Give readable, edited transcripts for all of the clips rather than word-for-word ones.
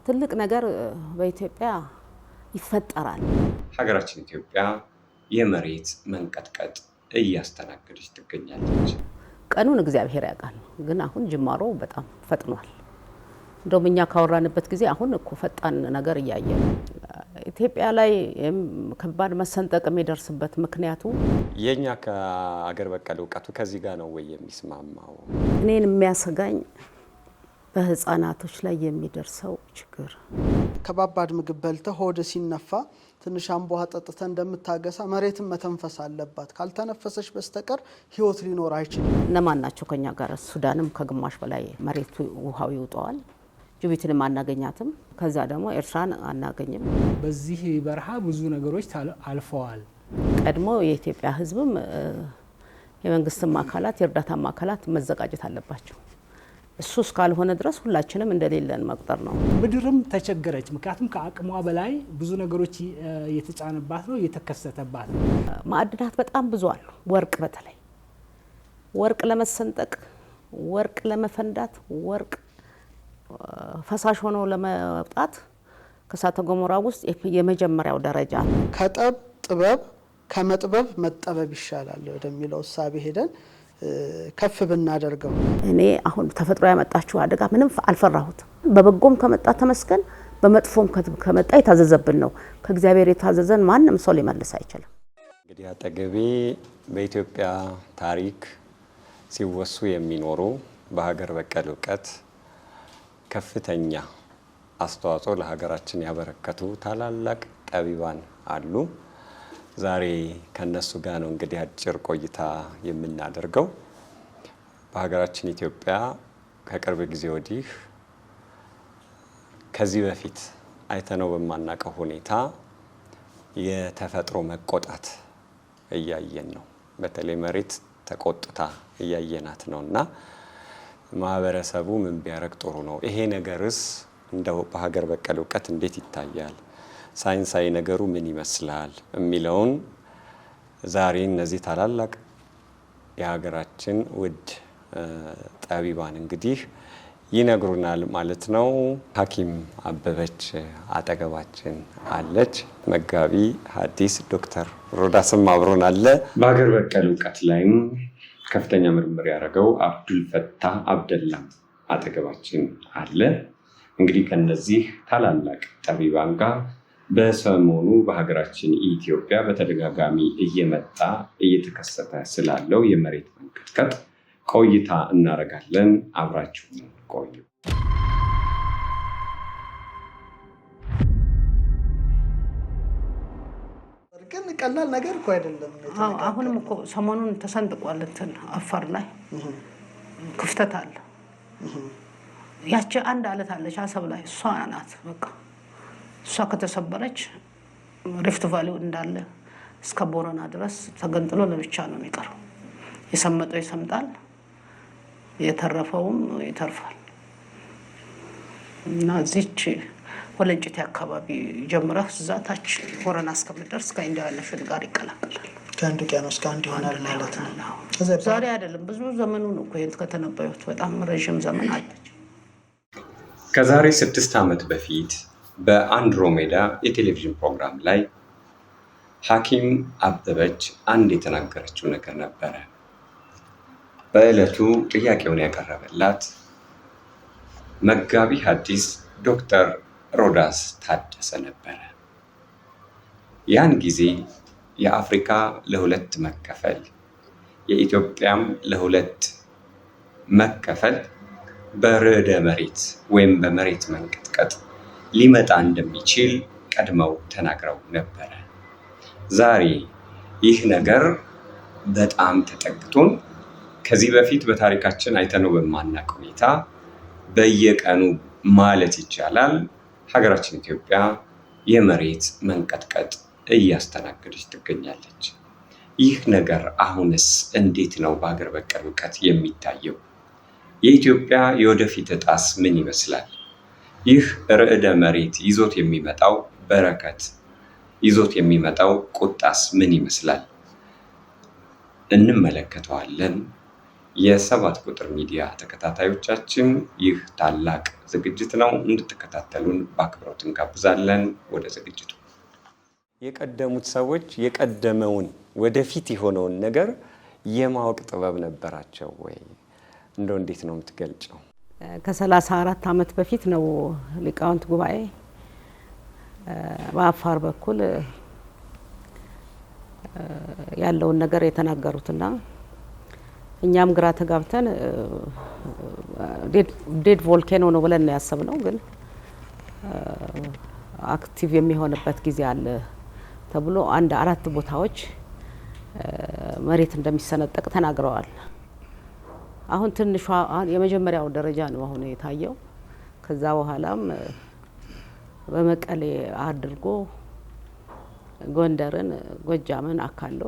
ትልቅ ነገር በኢትዮጵያ ይፈጠራል። ሀገራችን ኢትዮጵያ የመሬት መንቀጥቀጥ እያስተናገደች ትገኛለች። ቀኑን እግዚአብሔር ያውቃል፣ ግን አሁን ጅማሮ በጣም ፈጥኗል። እንደውም እኛ ካወራንበት ጊዜ አሁን እኮ ፈጣን ነገር እያየን ኢትዮጵያ ላይ ከባድ መሰንጠቅ የሚደርስበት ምክንያቱ የኛ ከአገር በቀል እውቀቱ ከዚህ ጋር ነው ወይ የሚስማማው? እኔን የሚያሰጋኝ በህፃናቶች ላይ የሚደርሰው ችግር። ከባባድ ምግብ በልተህ ሆድ ሲነፋ ትንሽ አምቦ ጠጥተህ እንደምታገሳ መሬትን መተንፈስ አለባት። ካልተነፈሰች በስተቀር ህይወት ሊኖር አይችልም። እነማን ናቸው ከኛ ጋር? ሱዳንም ከግማሽ በላይ መሬቱ ውሃው ይውጠዋል። ጅቡቲንም አናገኛትም። ከዛ ደግሞ ኤርትራን አናገኝም። በዚህ በረሃ ብዙ ነገሮች አልፈዋል። ቀድሞ የኢትዮጵያ ህዝብም የመንግስትም አካላት የእርዳታም አካላት መዘጋጀት አለባቸው። እሱ እስካልሆነ ድረስ ሁላችንም እንደሌለን መቁጠር ነው። ምድርም ተቸገረች። ምክንያቱም ከአቅሟ በላይ ብዙ ነገሮች የተጫነባት ነው፣ የተከሰተባት ነው። ማዕድናት በጣም ብዙ አሉ። ወርቅ በተለይ ወርቅ ለመሰንጠቅ፣ ወርቅ ለመፈንዳት፣ ወርቅ ፈሳሽ ሆኖ ለመውጣት ከእሳተ ገሞራ ውስጥ የመጀመሪያው ደረጃ ከጠብ ጥበብ ከመጥበብ መጠበብ ይሻላል ወደሚለው እሳቤ ሄደን ከፍ ብናደርገው። እኔ አሁን ተፈጥሮ ያመጣችው አደጋ ምንም አልፈራሁትም። በበጎም ከመጣ ተመስገን፣ በመጥፎም ከመጣ የታዘዘብን ነው። ከእግዚአብሔር የታዘዘን ማንም ሰው ሊመልስ አይችልም። እንግዲህ አጠገቤ በኢትዮጵያ ታሪክ ሲወሱ የሚኖሩ በሀገር በቀል እውቀት ከፍተኛ አስተዋጽኦ ለሀገራችን ያበረከቱ ታላላቅ ጠቢባን አሉ። ዛሬ ከነሱ ጋር ነው እንግዲህ አጭር ቆይታ የምናደርገው። በሀገራችን ኢትዮጵያ ከቅርብ ጊዜ ወዲህ ከዚህ በፊት አይተነው በማናውቀው ሁኔታ የተፈጥሮ መቆጣት እያየን ነው። በተለይ መሬት ተቆጥታ እያየናት ነውና ማህበረሰቡ ምን ቢያረግ ጥሩ ነው? ይሄ ነገርስ እንደው በሀገር በቀል እውቀት እንዴት ይታያል? ሳይንሳዊ ነገሩ ምን ይመስላል የሚለውን ዛሬ እነዚህ ታላላቅ የሀገራችን ውድ ጠቢባን እንግዲህ ይነግሩናል ማለት ነው። ሐኪም አበበች አጠገባችን አለች። መጋቢ ሐዲስ ዶክተር ሮዳስም አብሮን አለ። በሀገር በቀል እውቀት ላይም ከፍተኛ ምርምር ያደረገው አብዱልፈታህ አብደላ አጠገባችን አለ። እንግዲህ ከነዚህ ታላላቅ ጠቢባን ጋር በሰሞኑ በሀገራችን ኢትዮጵያ በተደጋጋሚ እየመጣ እየተከሰተ ስላለው የመሬት መንቀጥቀጥ ቆይታ እናደርጋለን። አብራችሁን ቆዩ። ግን ቀላል ነገር እኮ አይደለም። አሁንም እኮ ሰሞኑን ተሰንጥቋል። እንትን አፋር ላይ ክፍተት አለ። ያቺ አንድ አለት አለች አሰብ ላይ፣ እሷ ናት በቃ። እሷ ከተሰበረች ሪፍት ቫሊው እንዳለ እስከ ቦረና ድረስ ተገንጥሎ ለብቻ ነው የሚቀረው። የሰመጠው ይሰምጣል፣ የተረፈውም ይተርፋል። እና እዚች ወለንጭቴ አካባቢ ጀምረህ እዛ ታች ቦረና እስከምትደርስ ከኢንዲያን ኦሽን ጋር ይቀላቀላል። ከአንድ ውቅያኖስ ጋር አንድ ይሆናል ማለት ነው። ዛሬ አይደለም ብዙ ዘመኑ ነው እኮ ይሄን ከተነበዩት በጣም ረዥም ዘመን አለች። ከዛሬ 6 ዓመት በፊት በአንድሮሜዳ የቴሌቪዥን ፕሮግራም ላይ ሐኪም አበበች አንድ የተናገረችው ነገር ነበረ። በዕለቱ ጥያቄውን ያቀረበላት መጋቢ ሐዲስ ዶክተር ሮዳስ ታደሰ ነበረ። ያን ጊዜ የአፍሪካ ለሁለት መከፈል፣ የኢትዮጵያም ለሁለት መከፈል በርዕደ መሬት ወይም በመሬት መንቀጥቀጥ ሊመጣ እንደሚችል ቀድመው ተናግረው ነበረ። ዛሬ ይህ ነገር በጣም ተጠግቶን ከዚህ በፊት በታሪካችን አይተነው በማናውቅ ሁኔታ በየቀኑ ማለት ይቻላል ሀገራችን ኢትዮጵያ የመሬት መንቀጥቀጥ እያስተናገደች ትገኛለች። ይህ ነገር አሁንስ እንዴት ነው በሀገር በቀል እውቀት የሚታየው? የኢትዮጵያ የወደፊት ዕጣስ ምን ይመስላል? ይህ ርዕደ መሬት ይዞት የሚመጣው በረከት፣ ይዞት የሚመጣው ቁጣስ ምን ይመስላል? እንመለከተዋለን። የሰባት ቁጥር ሚዲያ ተከታታዮቻችን ይህ ታላቅ ዝግጅት ነው። እንድትከታተሉን በአክብሮት እንጋብዛለን። ወደ ዝግጅቱ። የቀደሙት ሰዎች የቀደመውን ወደፊት የሆነውን ነገር የማወቅ ጥበብ ነበራቸው ወይ? እንደው እንዴት ነው የምትገልጨው? ከ34 ዓመት በፊት ነው ሊቃውንት ጉባኤ በአፋር በኩል ያለውን ነገር የተናገሩትና እኛም ግራ ተጋብተን ዴድ ቮልኬኖ ነው ብለን ነው ያሰብነው። ግን አክቲቭ የሚሆንበት ጊዜ አለ ተብሎ 4 ቦታዎች መሬት እንደሚሰነጠቅ ተናግረዋል። አሁን ትንሿ የመጀመሪያው ደረጃ ነው አሁን የታየው። ከዛ በኋላም በመቀሌ አድርጎ ጎንደርን፣ ጎጃምን አካሎ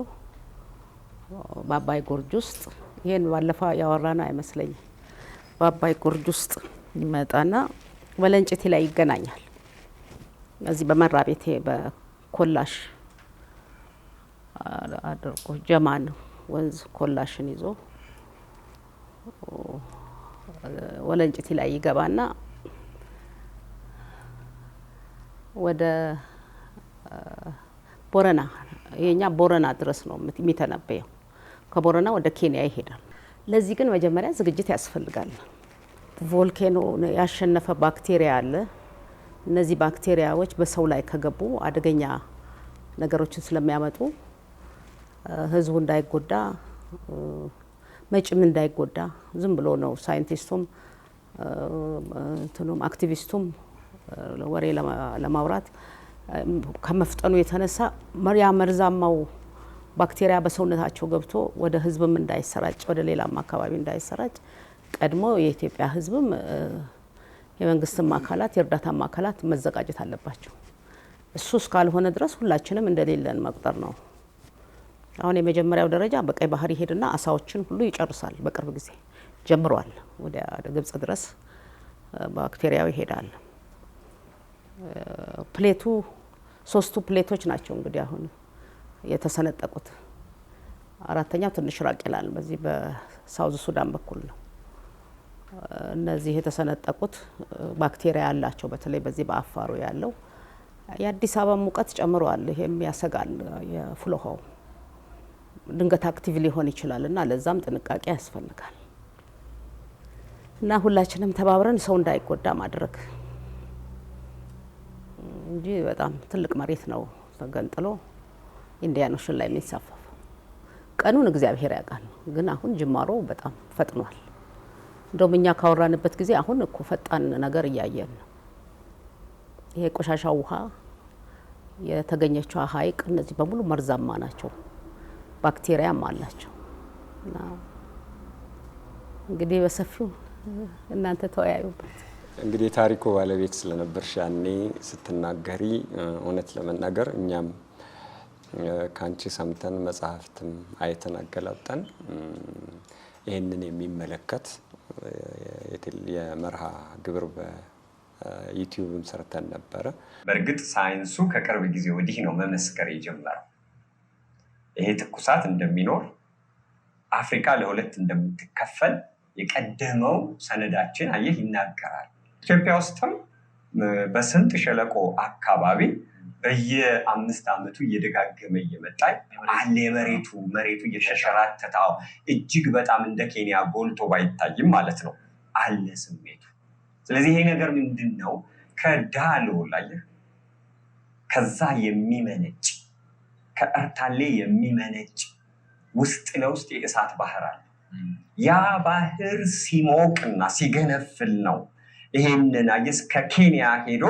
በአባይ ጎርጅ ውስጥ ይሄን ባለፈው ያወራና አይመስለኝም። በአባይ ጎርጅ ውስጥ ይመጣና ወለንጭቲ ላይ ይገናኛል። እዚህ በመራቤቴ በኮላሽ አድርጎ ጀማን ወንዝ ኮላሽን ይዞ ወለንጭቲ ላይ ይገባና ወደ ቦረና የኛ ቦረና ድረስ ነው የሚተነበየው። ከቦረና ወደ ኬንያ ይሄዳል። ለዚህ ግን መጀመሪያ ዝግጅት ያስፈልጋል። ቮልኬኖ ያሸነፈ ባክቴሪያ አለ። እነዚህ ባክቴሪያዎች በሰው ላይ ከገቡ አደገኛ ነገሮችን ስለሚያመጡ ህዝቡ እንዳይጎዳ መጭም እንዳይጎዳ ዝም ብሎ ነው ሳይንቲስቱም እንትኑም አክቲቪስቱም ወሬ ለማውራት ከመፍጠኑ የተነሳ ያ መርዛማው ባክቴሪያ በሰውነታቸው ገብቶ ወደ ህዝብም እንዳይሰራጭ ወደ ሌላም አካባቢ እንዳይሰራጭ ቀድሞ የኢትዮጵያ ህዝብም የመንግስትም አካላት የእርዳታም አካላት መዘጋጀት አለባቸው። እሱ እስካልሆነ ድረስ ሁላችንም እንደሌለን መቁጠር ነው። አሁን የመጀመሪያው ደረጃ በቀይ ባህር ይሄድና አሳዎችን ሁሉ ይጨርሳል። በቅርብ ጊዜ ጀምሯል። ወደ ግብጽ ድረስ ባክቴሪያው ይሄዳል። ፕሌቱ 3ቱ ፕሌቶች ናቸው እንግዲህ አሁን የተሰነጠቁት። 4ኛው ትንሽ ራቅ ይላል። በዚህ በሳውዝ ሱዳን በኩል ነው። እነዚህ የተሰነጠቁት ባክቴሪያ ያላቸው በተለይ በዚህ በአፋሩ ያለው የአዲስ አበባ ሙቀት ጨምሯል። ይሄም ያሰጋል። የፍሎሃው ድንገት አክቲቭ ሊሆን ይችላል እና ለዛም ጥንቃቄ ያስፈልጋል እና ሁላችንም ተባብረን ሰው እንዳይጎዳ ማድረግ እንጂ በጣም ትልቅ መሬት ነው ተገንጥሎ ኢንዲያን ኦሽን ላይ የሚንሳፈፈው። ቀኑን እግዚአብሔር ያውቃል። ግን አሁን ጅማሮ በጣም ፈጥኗል። እንደውም እኛ ካወራንበት ጊዜ አሁን እኮ ፈጣን ነገር እያየን ነው። ይሄ ቆሻሻው ውሃ የተገኘችው ሀይቅ እነዚህ በሙሉ መርዛማ ናቸው። ባክቴሪያም አላቸው እና እንግዲህ በሰፊው እናንተ ተወያዩበት። እንግዲህ ታሪኩ ባለቤት ስለነበርሽ ያኔ ስትናገሪ እውነት ለመናገር እኛም ካንቺ ሰምተን መጽሐፍትም አይተን አገላብጠን ይህንን የሚመለከት የመርሃ ግብር በዩቲዩብም ሰርተን ነበረ። በእርግጥ ሳይንሱ ከቅርብ ጊዜ ወዲህ ነው መመስከር የጀመረው። ይሄ ትኩሳት እንደሚኖር፣ አፍሪካ ለ2 እንደምትከፈል የቀደመው ሰነዳችን አየህ ይናገራል። ኢትዮጵያ ውስጥም በስምጥ ሸለቆ አካባቢ በየ5 ዓመቱ እየደጋገመ እየመጣ አለ። መሬቱ እየተሸራተተ እጅግ በጣም እንደ ኬንያ ጎልቶ ባይታይም ማለት ነው አለ ስሜቱ። ስለዚህ ይሄ ነገር ምንድን ነው? ከዳሎ ላይ ከዛ የሚመነጭ ከኤርታሌ የሚመነጭ ውስጥ ለውስጥ የእሳት ባህር አለ። ያ ባህር ሲሞቅና ሲገነፍል ነው ይሄንን አየስ ከኬንያ ሄዶ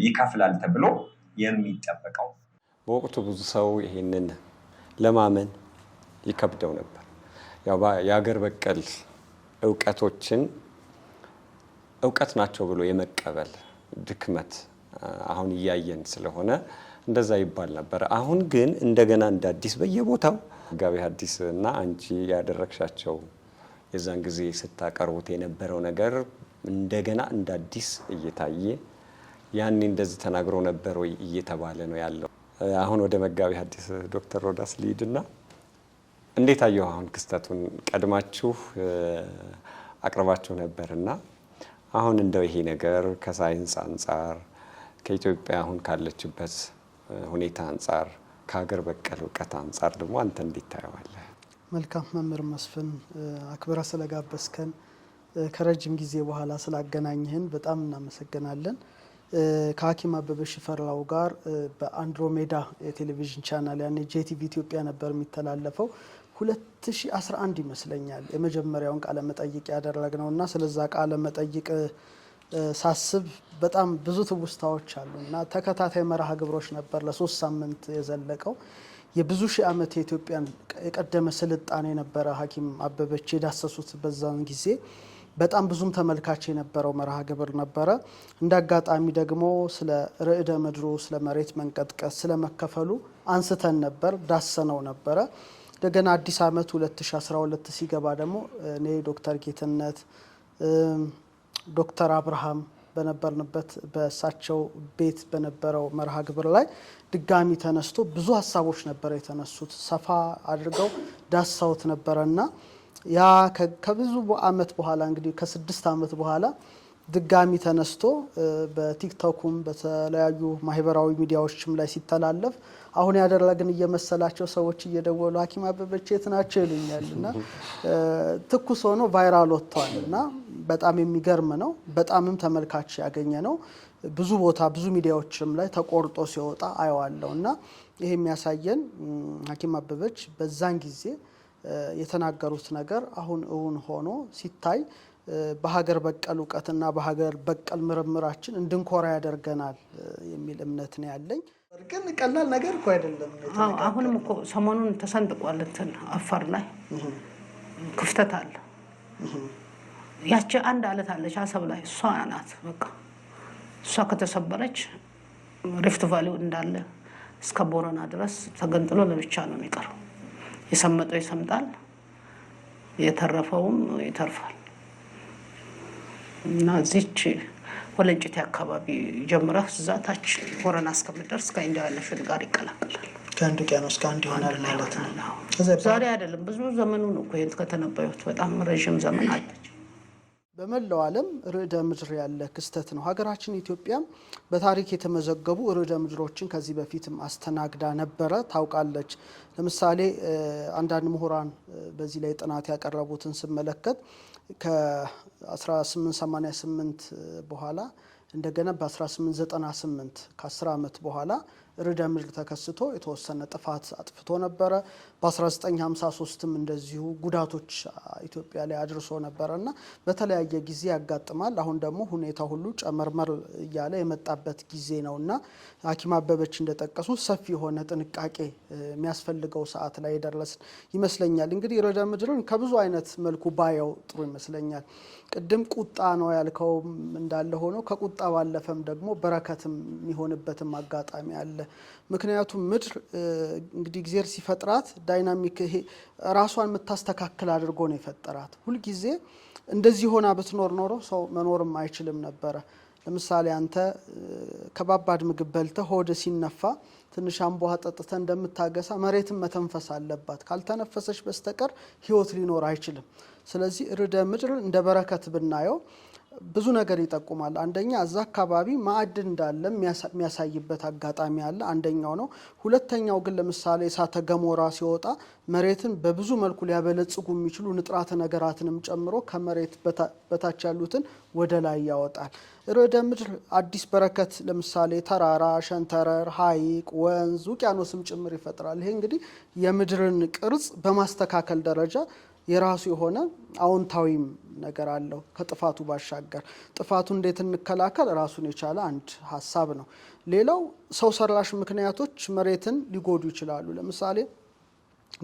ይከፍላል ተብሎ የሚጠበቀው። በወቅቱ ብዙ ሰው ይሄንን ለማመን ይከብደው ነበር። ያው የሀገር በቀል እውቀቶችን እውቀት ናቸው ብሎ የመቀበል ድክመት አሁን እያየን ስለሆነ እንደዛ ይባል ነበር። አሁን ግን እንደገና እንደ አዲስ በየቦታው መጋቤ ሐዲስ እና አንቺ ያደረግሻቸው የዛን ጊዜ ስታቀርቡት የነበረው ነገር እንደገና እንደ አዲስ እየታየ ያኔ እንደዚህ ተናግሮ ነበር ወይ እየተባለ ነው ያለው። አሁን ወደ መጋቤ ሐዲስ ዶክተር ሮዳስ ልሂድና እንዴት አየው አሁን ክስተቱን ቀድማችሁ አቅርባችሁ ነበርና አሁን እንደው ይሄ ነገር ከሳይንስ አንፃር ከኢትዮጵያ አሁን ካለችበት ሁኔታ አንፃር ከሀገር በቀል እውቀት አንፃር ደግሞ አንተ እንዴት ታየዋለህ? መልካም መምህር መስፍን አክብራ ስለጋበዝከን ከረጅም ጊዜ በኋላ ስላገናኘህን በጣም እናመሰግናለን። ከሐኪም አበበ ሽፈራው ጋር በአንድሮሜዳ የቴሌቪዥን ቻናል ያኔ ጄቲቪ ኢትዮጵያ ነበር የሚተላለፈው 2011 ይመስለኛል የመጀመሪያውን ቃለ መጠይቅ ያደረግነውና ስለዛ ቃለ መጠይቅ ሳስብ በጣም ብዙ ትውስታዎች አሉና ተከታታይ መርሃ ግብሮች ነበር ለ3 ሳምንት የዘለቀው። የብዙ ሺህ ዓመት የኢትዮጵያን የቀደመ ስልጣኔ ነበረ ሐኪም አበበች የዳሰሱት በዛን ጊዜ በጣም ብዙም ተመልካች የነበረው መርሃ ግብር ነበረ። እንዳጋጣሚ ደግሞ ስለ ርዕደ ምድሩ፣ ስለ መሬት መንቀጥቀጥ፣ ስለ መከፈሉ አንስተን ነበር፣ ዳሰነው ነበረ። እንደገና አዲስ ዓመት 2012 ሲገባ ደግሞ እኔ ዶክተር ጌትነት ዶክተር አብርሃም በነበርንበት በእሳቸው ቤት በነበረው መርሃ ግብር ላይ ድጋሚ ተነስቶ ብዙ ሀሳቦች ነበር የተነሱት። ሰፋ አድርገው ዳሳውት ነበረና ያ ከብዙ ዓመት በኋላ እንግዲህ ከ6 ዓመት በኋላ ድጋሚ ተነስቶ በቲክቶኩም በተለያዩ ማህበራዊ ሚዲያዎችም ላይ ሲተላለፍ አሁን ያደረግን እየመሰላቸው ሰዎች እየደወሉ ሐኪም አበበች የት ናቸው ይሉኛልና ትኩስ ሆኖ ቫይራል ወጥቷልና በጣም የሚገርም ነው። በጣምም ተመልካች ያገኘ ነው። ብዙ ቦታ ብዙ ሚዲያዎችም ላይ ተቆርጦ ሲወጣ አየዋለሁና ይሄ የሚያሳየን ሐኪም አበበች በዛን ጊዜ የተናገሩት ነገር አሁን እውን ሆኖ ሲታይ በሀገር በቀል እውቀትና በሀገር በቀል ምርምራችን እንድንኮራ ያደርገናል የሚል እምነት ነው ያለኝ። ግን ቀላል ነገር እኮ አይደለም። አሁንም እኮ ሰሞኑን ተሰንጥቋል እንትን አፋር ላይ ክፍተት አለ። ያቺ አንድ አለት አለች አሰብ ላይ እሷ ናት በቃ እሷ ከተሰበረች ሪፍት ቫሊው እንዳለ እስከ ቦረና ድረስ ተገንጥሎ ለብቻ ነው የሚቀረው። የሰመጠው ይሰምጣል፣ የተረፈውም ይተርፋል። እና እዚች ወለንጭቴ አካባቢ ጀምረህ እዛ ታች ቦረና እስከምትደርስ ከኢንዲያ ያለሽን ጋር ይቀላቀላል። ከአንድ ውቅያኖስ ጋር አንድ ይሆናል ማለት ነው። ዛሬ አይደለም ብዙ ዘመኑ ነው እኮ ይሄን ከተነበዩት በጣም ረዥም ዘመን አለች። በመላው ዓለም ርዕደ ምድር ያለ ክስተት ነው። ሀገራችን ኢትዮጵያም በታሪክ የተመዘገቡ ርዕደ ምድሮችን ከዚህ በፊትም አስተናግዳ ነበረ ታውቃለች። ለምሳሌ አንዳንድ ምሁራን በዚህ ላይ ጥናት ያቀረቡትን ስመለከት ከ1888 በኋላ እንደገና በ1898 ከ10 ዓመት በኋላ ርዕደ ምድር ተከስቶ የተወሰነ ጥፋት አጥፍቶ ነበረ። በ1953ም እንደዚሁ ጉዳቶች ኢትዮጵያ ላይ አድርሶ ነበረና በተለያየ ጊዜ ያጋጥማል። አሁን ደግሞ ሁኔታ ሁሉ ጨመርመር እያለ የመጣበት ጊዜ ነውና ሐኪም አበበች እንደጠቀሱ ሰፊ የሆነ ጥንቃቄ የሚያስፈልገው ሰዓት ላይ የደረስን ይመስለኛል። እንግዲህ ርዕደ ምድርን ከብዙ አይነት መልኩ ባየው ጥሩ ይመስለኛል። ቅድም ቁጣ ነው ያልከው እንዳለ ሆኖ ከቁጣ ባለፈም ደግሞ በረከትም የሚሆንበትም አጋጣሚ አለ። ምክንያቱም ምድር እንግዲህ እግዚአብሔር ሲፈጥራት ዳይናሚክ ይሄ ራሷን የምታስተካክል አድርጎ ነው የፈጠራት። ሁልጊዜ እንደዚህ ሆና ብትኖር ኖሮ ሰው መኖርም አይችልም ነበረ። ለምሳሌ አንተ ከባባድ ምግብ በልተህ ሆድ ሲነፋ ትንሽ አምቦሃ ጠጥተህ እንደምታገሳ መሬትን መተንፈስ አለባት። ካልተነፈሰች በስተቀር ህይወት ሊኖር አይችልም። ስለዚህ ርዕደ ምድር እንደ በረከት ብናየው ብዙ ነገር ይጠቁማል። አንደኛ እዛ አካባቢ ማዕድን እንዳለ የሚያሳይበት አጋጣሚ አለ፣ አንደኛው ነው። ሁለተኛው ግን ለምሳሌ እሳተ ገሞራ ሲወጣ መሬትን በብዙ መልኩ ሊያበለጽጉ የሚችሉ ንጥራተ ነገራትንም ጨምሮ ከመሬት በታች ያሉትን ወደ ላይ ያወጣል። ርዕደ ምድር አዲስ በረከት ለምሳሌ ተራራ፣ ሸንተረር፣ ሐይቅ፣ ወንዝ፣ ውቅያኖስም ጭምር ይፈጥራል። ይሄ እንግዲህ የምድርን ቅርጽ በማስተካከል ደረጃ የራሱ የሆነ አዎንታዊም ነገር አለው። ከጥፋቱ ባሻገር ጥፋቱ እንዴት እንከላከል ራሱን የቻለ አንድ ሀሳብ ነው። ሌላው ሰው ሰራሽ ምክንያቶች መሬትን ሊጎዱ ይችላሉ። ለምሳሌ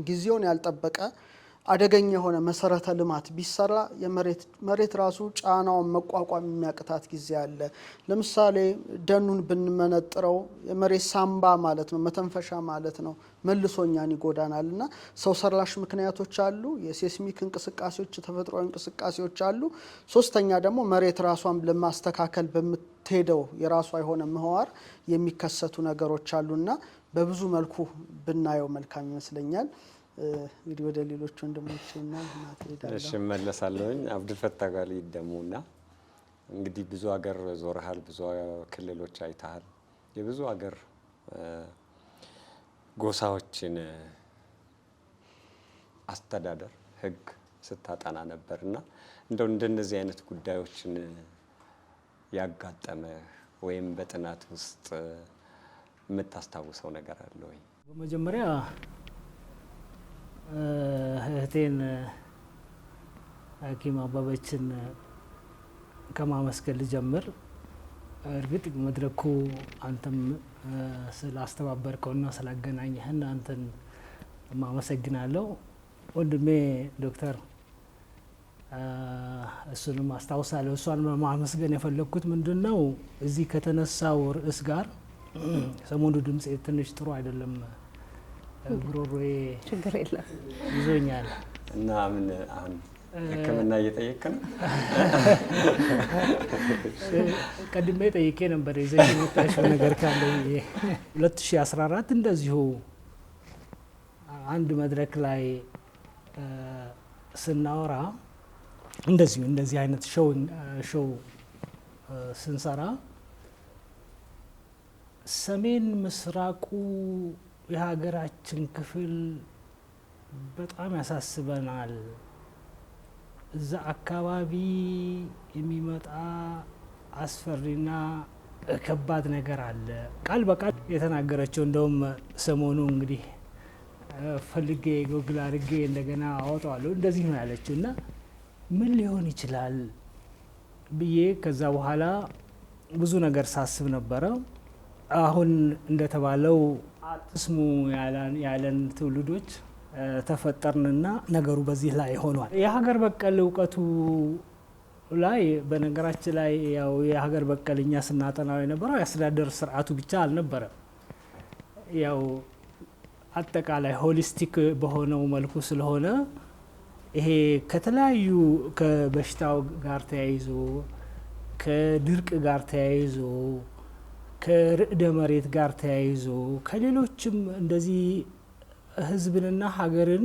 ጊዜውን ያልጠበቀ አደገኛ የሆነ መሰረተ ልማት ቢሰራ መሬት ራሱ ጫናውን መቋቋም የሚያቅታት ጊዜ አለ። ለምሳሌ ደኑን ብንመነጥረው የመሬት ሳምባ ማለት ነው፣ መተንፈሻ ማለት ነው፣ መልሶኛን ይጎዳናልና ሰው ሰራሽ ምክንያቶች አሉ፣ የሴስሚክ እንቅስቃሴዎች፣ ተፈጥሯዊ እንቅስቃሴዎች አሉ። ሶስተኛ ደግሞ መሬት ራሷን ለማስተካከል በምትሄደው የራሷ የሆነ ምህዋር የሚከሰቱ ነገሮች አሉና በብዙ መልኩ ብናየው መልካም ይመስለኛል። እንግዲህ ወደ ሌሎች ወንድሞቼና እናቴ ሄዳለሁ። እሺ እመለሳለሁኝ። አብዱልፈታህ ጋሊድ ደሞና እንግዲህ ብዙ ሀገር ዞረሃል፣ ብዙ ክልሎች አይተሃል፣ የብዙ ሀገር ጎሳዎችን አስተዳደር ህግ ስታጠና ነበርና እንደው እንደነዚህ አይነት ጉዳዮችን ያጋጠመ ወይም በጥናት ውስጥ የምታስታውሰው ነገር አለ ወይ? በመጀመሪያ እህቴን ሐኪም አበበችን ከማመስገን ልጀምር። እርግጥ መድረኩ አንተም ስላስተባበርከውና ስላገናኘህን አንተን ማመሰግናለሁ። ወንድሜ ዶክተር እሱንም አስታውሳለሁ። እሷን ማመስገን የፈለግኩት ምንድን ነው እዚህ ከተነሳው ርዕስ ጋር ሰሞኑ ድምጽ ትንሽ ጥሩ አይደለም፣ ጉሮሮዬ ችግር የለም ይዞኛል እና ምን አሁን ሕክምና እየጠየቅ ነው? ቀድሜ ጠይቄ ነበር ይዘሽ የመጣሽው ነገር ካለ 2014 እንደዚሁ አንድ መድረክ ላይ ስናወራ እንደዚህ አይነት ሾው ስንሰራ ሰሜን ምስራቁ የሀገራችን ክፍል በጣም ያሳስበናል። እዛ አካባቢ የሚመጣ አስፈሪና ከባድ ነገር አለ። ቃል በቃል የተናገረችው እንደውም ሰሞኑ እንግዲህ ፈልጌ ጎግል አድርጌ እንደገና አወጣዋለሁ። እንደዚህ ነው ያለችው እና ምን ሊሆን ይችላል ብዬ ከዛ በኋላ ብዙ ነገር ሳስብ ነበረ። አሁን እንደተባለው አትስሙ ያለን ትውልዶች ተፈጠርንና ነገሩ በዚህ ላይ ሆኗል። የሀገር በቀል እውቀቱ ላይ በነገራችን ላይ ያው የሀገር በቀል እኛ ስናጠናው የነበረው የአስተዳደር ስርዓቱ ብቻ አልነበረም። ያው አጠቃላይ ሆሊስቲክ በሆነው መልኩ ስለሆነ ይሄ ከተለያዩ ከበሽታው ጋር ተያይዞ ከድርቅ ጋር ተያይዞ ከርዕደ መሬት ጋር ተያይዞ ከሌሎችም እንደዚህ ህዝብንና ሀገርን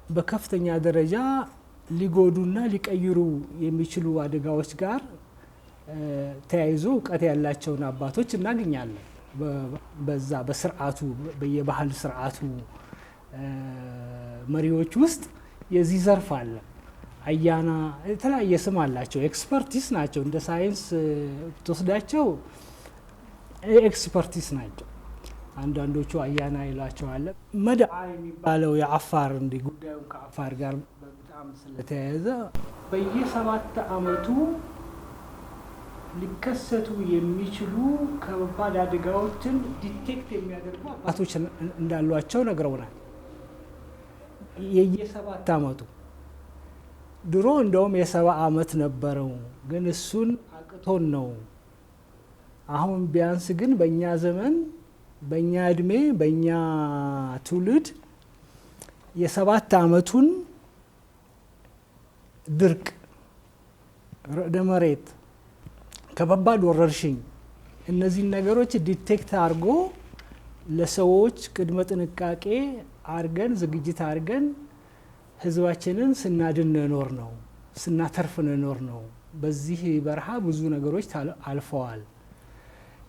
በከፍተኛ ደረጃ ሊጎዱና ሊቀይሩ የሚችሉ አደጋዎች ጋር ተያይዞ እውቀት ያላቸውን አባቶች እናገኛለን። በዛ በስርዓቱ በየባህል ስርዓቱ መሪዎች ውስጥ የዚህ ዘርፍ አለ። አያና የተለያየ ስም አላቸው። ኤክስፐርቲስ ናቸው። እንደ ሳይንስ ብትወስዳቸው ኤክስፐርቲስ ናቸው። አንዳንዶቹ አያና ይሏቸዋል። መድዓ የሚባለው የአፋር እንዲህ ጉዳዩን ከአፋር ጋር በጣም ስለተያያዘ በየ7 ዓመቱ ሊከሰቱ የሚችሉ ከባድ አደጋዎችን ዲቴክት የሚያደርጉ አባቶች እንዳሏቸው ነግረውናል። የየ7 ዓመቱ ድሮ እንደውም የ70 ዓመት ነበረው፣ ግን እሱን አቅቶን ነው። አሁን ቢያንስ ግን በእኛ ዘመን በእኛ እድሜ በእኛ ትውልድ የ7 ዓመቱን ድርቅ፣ ርዕደ መሬት፣ ከባባድ ወረርሽኝ እነዚህን ነገሮች ዲቴክት አድርጎ ለሰዎች ቅድመ ጥንቃቄ አድርገን ዝግጅት አድርገን ህዝባችንን ስናድን ኖር ነው፣ ስናተርፍ ኖር ነው። በዚህ በረሃ ብዙ ነገሮች አልፈዋል።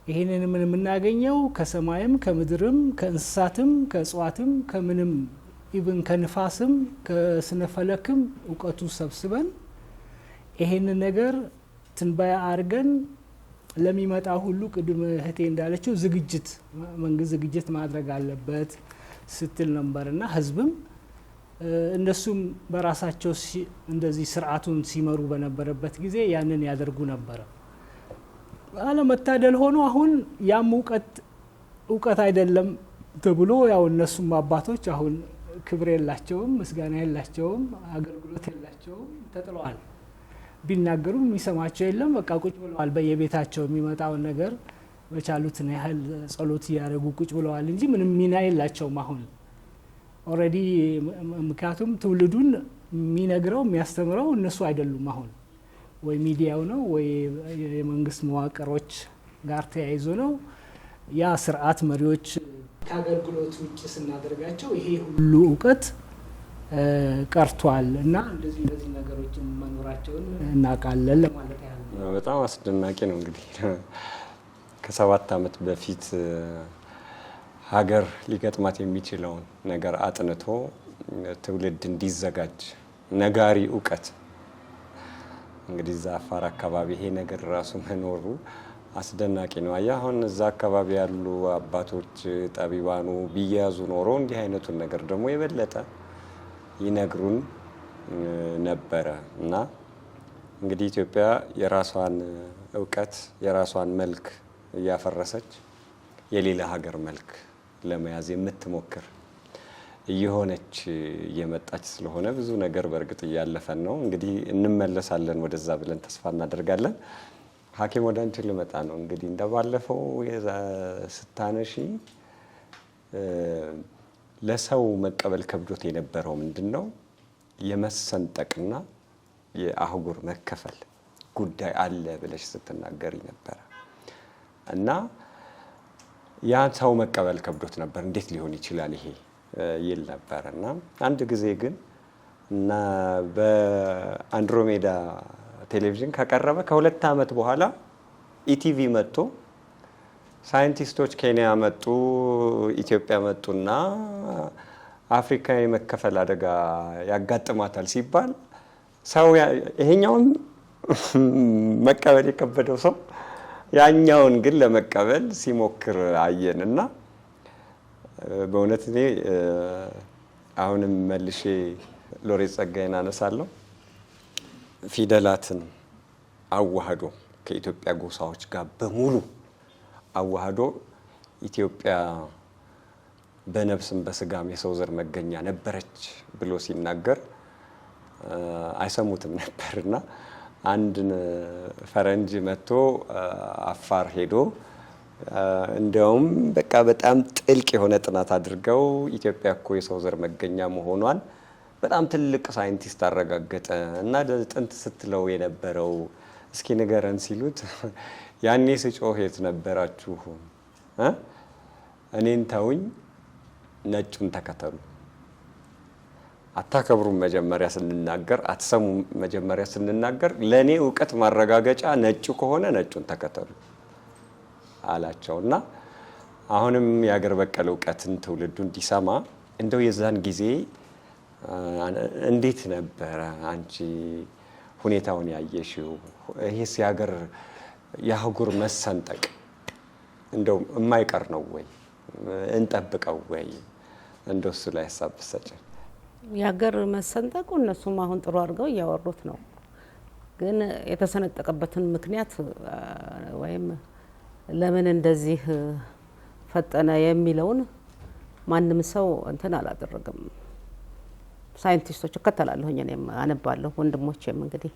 ይህንን ምን የምናገኘው ከሰማይም ከምድርም ከእንስሳትም ከእጽዋትም ከምንም ኢቭን ከንፋስም ከስነፈለክም እውቀቱ ሰብስበን ይሄንን ነገር ትንባያ አድርገን ለሚመጣ ሁሉ ቅድም እህቴ እንዳለችው ዝግጅት መንግስት ዝግጅት ማድረግ አለበት ስትል ነበርና ህዝብም እነሱም በራሳቸው እንደዚህ ስርዓቱን ሲመሩ በነበረበት ጊዜ ያንን ያደርጉ ነበረ። አለመታደል ሆኖ አሁን ያም እውቀት አይደለም ተብሎ ያው እነሱም አባቶች አሁን ክብር የላቸውም፣ ምስጋና የላቸውም፣ አገልግሎት የላቸውም፣ ተጥለዋል። ቢናገሩም የሚሰማቸው የለም። በቃ ቁጭ ብለዋል። በየቤታቸው የሚመጣውን ነገር በቻሉትን ያህል ጸሎት እያደረጉ ቁጭ ብለዋል እንጂ ምንም ሚና የላቸውም አሁን ኦልሬዲ። ምክንያቱም ትውልዱን የሚነግረው የሚያስተምረው እነሱ አይደሉም። አሁን ወይ ሚዲያው ነው ወይ የመንግስት መዋቅሮች ጋር ተያይዞ ነው። ያ ስርዓት መሪዎች ከአገልግሎት ውጭ ስናደርጋቸው ይሄ ሁሉ እውቀት ቀርቷል እና እንደዚህ ነገሮችን መኖራቸውን እናውቃለን ለማለት ያህል ነው። በጣም አስደናቂ ነው። እንግዲህ ከ7 ዓመት በፊት ሀገር ሊገጥማት የሚችለውን ነገር አጥንቶ ትውልድ እንዲዘጋጅ ነጋሪ እውቀት እንግዲህ እዛ አፋር አካባቢ ይሄ ነገር ራሱ መኖሩ አስደናቂ ነው። አሁን እዛ አካባቢ ያሉ አባቶች ጠቢባኑ ቢያዙ ኖሮ እንዲህ አይነቱን ነገር ደግሞ የበለጠ ይነግሩን ነበረ እና እንግዲህ ኢትዮጵያ የራሷን እውቀት የራሷን መልክ እያፈረሰች የሌላ ሀገር መልክ ለመያዝ የምትሞክር እየሆነች እየመጣች ስለሆነ ብዙ ነገር በእርግጥ እያለፈን ነው። እንግዲህ እንመለሳለን ወደዛ ብለን ተስፋ እናደርጋለን። ሐኪም ወደ አንቺ ልመጣ ነው። እንግዲህ እንደባለፈው ስታነሺ ለሰው መቀበል ከብዶት የነበረው ምንድነው የመሰንጠቅና የአህጉር መከፈል ጉዳይ አለ ብለሽ ስትናገሪ ነበር እና ያ ሰው መቀበል ከብዶት ነበር። እንዴት ሊሆን ይችላል ይሄ ይል ነበር እና አንድ ጊዜ ግን እና በአንድሮሜዳ ቴሌቪዥን ከቀረበ ከ2 ዓመት በኋላ ኢቲቪ መጥቶ ሳይንቲስቶች ኬንያ መጡ፣ ኢትዮጵያ መጡና አፍሪካ የመከፈል አደጋ ያጋጥማታል ሲባል ሰው ይሄኛውን መቀበል የከበደው ሰው ያኛውን ግን ለመቀበል ሲሞክር አየንና በእውነት እኔ አሁንም መልሼ ሎሬት ጸጋዬን አነሳለሁ። ፊደላትን አዋህዶ ከኢትዮጵያ ጎሳዎች ጋር በሙሉ አዋህዶ ኢትዮጵያ በነፍስም በስጋም የሰው ዘር መገኛ ነበረች ብሎ ሲናገር አይሰሙትም ነበርና አንድ ፈረንጅ መጥቶ አፋር ሄዶ እንደውም በቃ በጣም ጥልቅ የሆነ ጥናት አድርገው ኢትዮጵያ እኮ የሰው ዘር መገኛ መሆኗን በጣም ትልቅ ሳይንቲስት አረጋገጠ እና ጥንት ስትለው የነበረው እስኪ ንገረን ሲሉት ያኔ ስጮህ የት ነበራችሁ? እኔን ተውኝ፣ ነጩን ተከተሉ። አታከብሩም መጀመሪያ ስንናገር፣ አትሰሙም መጀመሪያ ስንናገር፣ ለእኔ እውቀት ማረጋገጫ ነጩ ከሆነ ነጩን ተከተሉ አላቸው እና አሁንም የአገር በቀል እውቀትን ትውልዱ እንዲሰማ እንደው የዛን ጊዜ እንዴት ነበረ አንቺ ሁኔታውን ያየሽው? ይሄስ የአህጉር መሰንጠቅ እንደው የማይቀር ነው ወይ እንጠብቀው ወይ? እንደው እሱ ላይ ሀሳብ ብትሰጪኝ። የሀገር መሰንጠቁ እነሱም አሁን ጥሩ አድርገው እያወሩት ነው፣ ግን የተሰነጠቀበትን ምክንያት ወይም ለምን እንደዚህ ፈጠነ የሚለውን ማንም ሰው እንትን አላደረገም። ሳይንቲስቶች እከተላለሁኝ፣ እኔም አነባለሁ፣ ወንድሞቼም እንግዲህ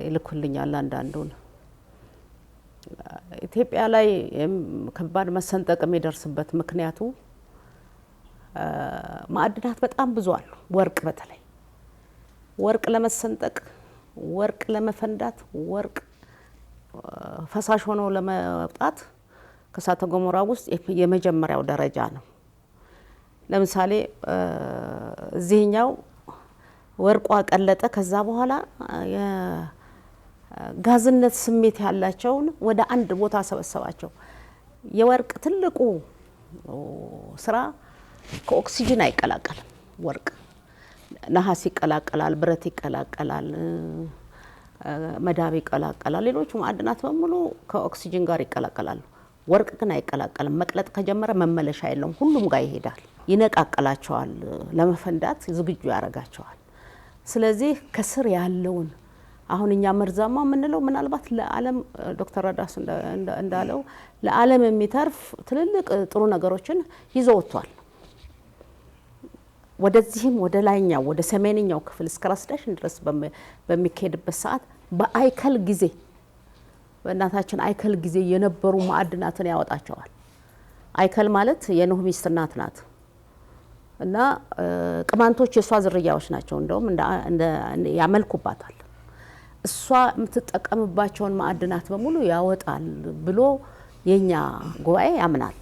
ይልኩልኛል አንዳንዱን። ኢትዮጵያ ላይ ከባድ መሰንጠቅ የሚደርስበት ምክንያቱ ማዕድናት በጣም ብዙ አሉ። ወርቅ በተለይ ወርቅ ለመሰንጠቅ፣ ወርቅ ለመፈንዳት፣ ወርቅ ፈሳሽ ሆኖ ለመውጣት ከእሳተ ገሞራ ውስጥ የመጀመሪያው ደረጃ ነው። ለምሳሌ እዚህኛው ወርቋ ቀለጠ፣ ከዛ በኋላ የጋዝነት ስሜት ያላቸውን ወደ አንድ ቦታ ሰበሰባቸው። የወርቅ ትልቁ ስራ ከኦክሲጅን አይቀላቀልም። ወርቅ ነሐስ ይቀላቀላል፣ ብረት ይቀላቀላል፣ መዳብ ይቀላቀላል፣ ሌሎቹ ማዕድናት በሙሉ ከኦክሲጅን ጋር ይቀላቀላሉ። ወርቅ ግን አይቀላቀልም። መቅለጥ ከጀመረ መመለሻ የለውም፣ ሁሉም ጋር ይሄዳል፣ ይነቃቀላቸዋል፣ ለመፈንዳት ዝግጁ ያደርጋቸዋል። ስለዚህ ከስር ያለውን አሁን እኛ መርዛማ የምንለው ምናልባት ለዓለም ዶክተር ረዳስ እንዳለው ለዓለም የሚተርፍ ትልልቅ ጥሩ ነገሮችን ይዞ ወጥቷል። ወደዚህም ወደ ላይኛው ወደ ሰሜንኛው ክፍል እስከ ራስ ዳሽን ድረስ በሚካሄድበት ሰዓት በአይከል ጊዜ በእናታችን አይከል ጊዜ የነበሩ ማዕድናትን ያወጣቸዋል። አይከል ማለት የኖህ ሚስት እናት ናት እና ቅማንቶች የእሷ ዝርያዎች ናቸው። እንደውም ያመልኩባታል። እሷ የምትጠቀምባቸውን ማዕድናት በሙሉ ያወጣል ብሎ የኛ ጉባኤ ያምናል።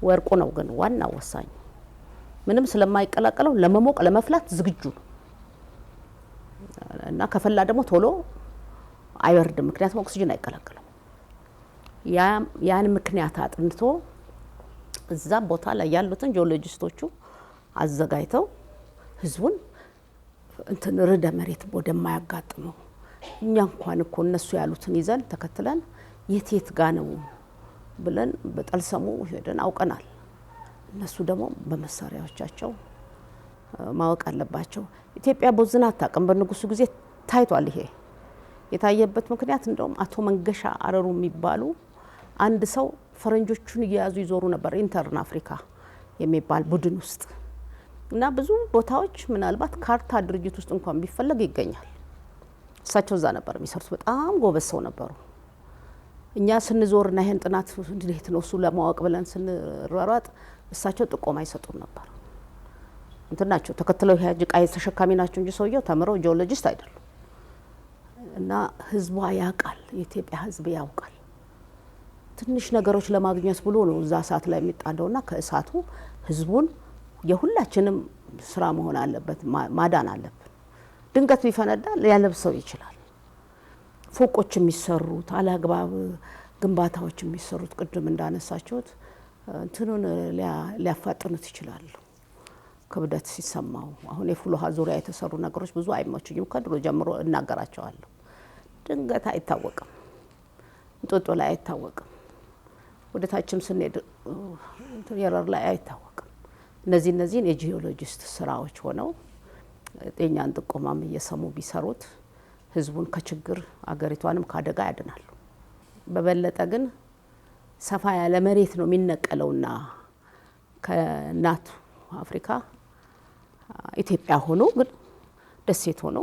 ወርቁ ነው ግን ዋና ወሳኝ ምንም ስለማይቀላቀለው ለመሞቅ ለመፍላት ዝግጁ ነው እና ከፈላ ደግሞ ቶሎ አይወርድም ምክንያቱም ኦክሲጅን አይቀላቀለው ያን ምክንያት አጥንቶ እዛ ቦታ ላይ ያሉትን ጂኦሎጂስቶቹ አዘጋጅተው ህዝቡን እንትን ርዕደ መሬት ወደማያጋጥመው እኛ እንኳን እኮ እነሱ ያሉትን ይዘን ተከትለን የት ጋር ነው ብለን በጠልሰሙ ሄደን አውቀናል እነሱ ደግሞ በመሳሪያዎቻቸው ማወቅ አለባቸው ኢትዮጵያ ቦዝና አታውቅም በንጉሱ ጊዜ ታይቷል ይሄ የታየበት ምክንያት እንደውም አቶ መንገሻ አረሩ የሚባሉ አንድ ሰው ፈረንጆቹን እየያዙ ይዞሩ ነበር ኢንተርን አፍሪካ የሚባል ቡድን ውስጥ እና ብዙ ቦታዎች ምናልባት ካርታ ድርጅት ውስጥ እንኳን ቢፈለግ ይገኛል እሳቸው እዛ ነበር የሚሰሩት በጣም ጎበዝ ሰው ነበሩ እኛ ስንዞርና ይሄን ጥናት እንዴት ነው እሱ ለማወቅ ብለን ስንሯሯጥ እሳቸው ጥቆማ ይሰጡን ነበር እንትናቸው ተከትለው ቃይ ተሸካሚ ናቸው እንጂ ሰውየው ተምረው ጂኦሎጂስት አይደሉም እና ህዝቧ ያውቃል የኢትዮጵያ ህዝብ ያውቃል ትንሽ ነገሮች ለማግኘት ብሎ ነው እዛ ሰዓት ላይ የሚጣደውና ከእሳቱ ህዝቡን የሁላችንም ስራ መሆን አለበት ማዳን አለበት ድንገት ቢፈነዳ ሊያለብሰው ይችላል ፎቆች የሚሰሩት አላግባብ ግንባታዎች የሚሰሩት ቅድም እንዳነሳችሁት እንትኑን ሊያፋጥኑት ይችላል ከብደት ሲሰማው አሁን የፍሎሃ ዙሪያ የተሰሩ ነገሮች ብዙ አይመቹኝም ከድሮ ጀምሮ እናገራቸዋለሁ ድንገት አይታወቅም እንጦጦ ላይ አይታወቅም ወደታችም ስንሄድ የረር ላይ አይታወቅም እነዚህን የጂኦሎጂስት ስራዎች ሆነው ጤኛን ጥቆማም እየሰሙ ቢሰሩት ህዝቡን ከችግር አገሪቷንም ካደጋ ያድናሉ በበለጠ ግን ሰፋ ያለ መሬት ነው የሚነቀለውና ከናቱ አፍሪካ ኢትዮጵያ ሆኖ ግን ደሴት ሆኖ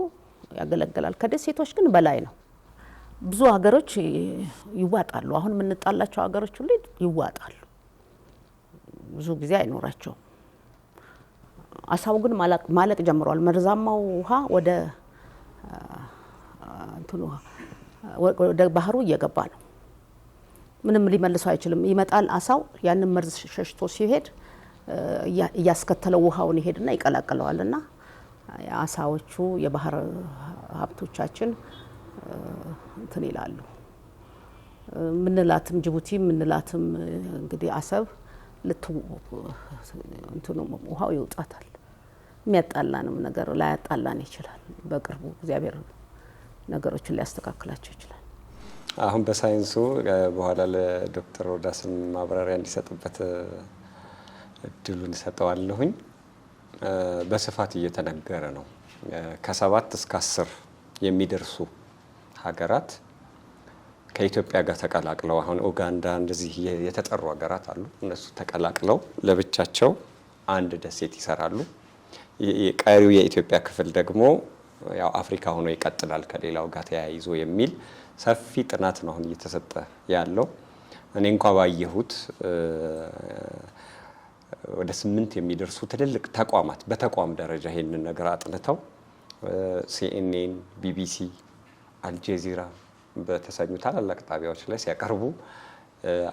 ያገለግላል ከደሴቶች ግን በላይ ነው ብዙ ሀገሮች ይዋጣሉ አሁን የምንጣላቸው ሀገሮች ሁሉ ይዋጣሉ ብዙ ጊዜ አይኖራቸው አሳው ግን ማለቅ ጀምሯል መርዛማው ውሃ ወደ እንትኑ ወደ ባህሩ እየገባ ነው ምንም ሊመልሰው አይችልም ይመጣል አሳው ያንን መርዝ ሸሽቶ ሲሄድ ያስከተለው ውሃውን ይሄድና ይቀላቀለዋልና አሳዎቹ የባህር ሀብቶቻችን እንትን ይላሉ ምንላትም ጅቡቲ ምንላትም እንግዲህ አሰብ እንትኑ ውሃው ይውጣታል የሚያጣላንም ነገር ላይ ያጣላን ይችላል በቅርቡ እግዚአብሔር ነገሮችን ሊያስተካክላቸው ይችላል አሁን በሳይንሱ በኋላ ለዶክተር ሮዳስም ማብራሪያ እንዲሰጥበት እድሉን ሰጠዋለሁኝ በስፋት እየተነገረ ነው ከ7 እስከ 10 የሚደርሱ ሀገራት ከኢትዮጵያ ጋር ተቀላቅለው አሁን ኡጋንዳ እንደዚህ የተጠሩ ሀገራት አሉ እነሱ ተቀላቅለው ለብቻቸው አንድ ደሴት ይሰራሉ ቀሪው የኢትዮጵያ ክፍል ደግሞ ያው አፍሪካ ሆኖ ይቀጥላል ከሌላው ጋር ተያይዞ የሚል ሰፊ ጥናት ነው አሁን እየተሰጠ ያለው እኔ እንኳን ባየሁት ወደ 8 የሚደርሱ ትልልቅ ተቋማት በተቋም ደረጃ ይሄንን ነገር አጥንተው CNN BBC አልጀዚራ በተሰኙ ታላላቅ ጣቢያዎች ላይ ሲያቀርቡ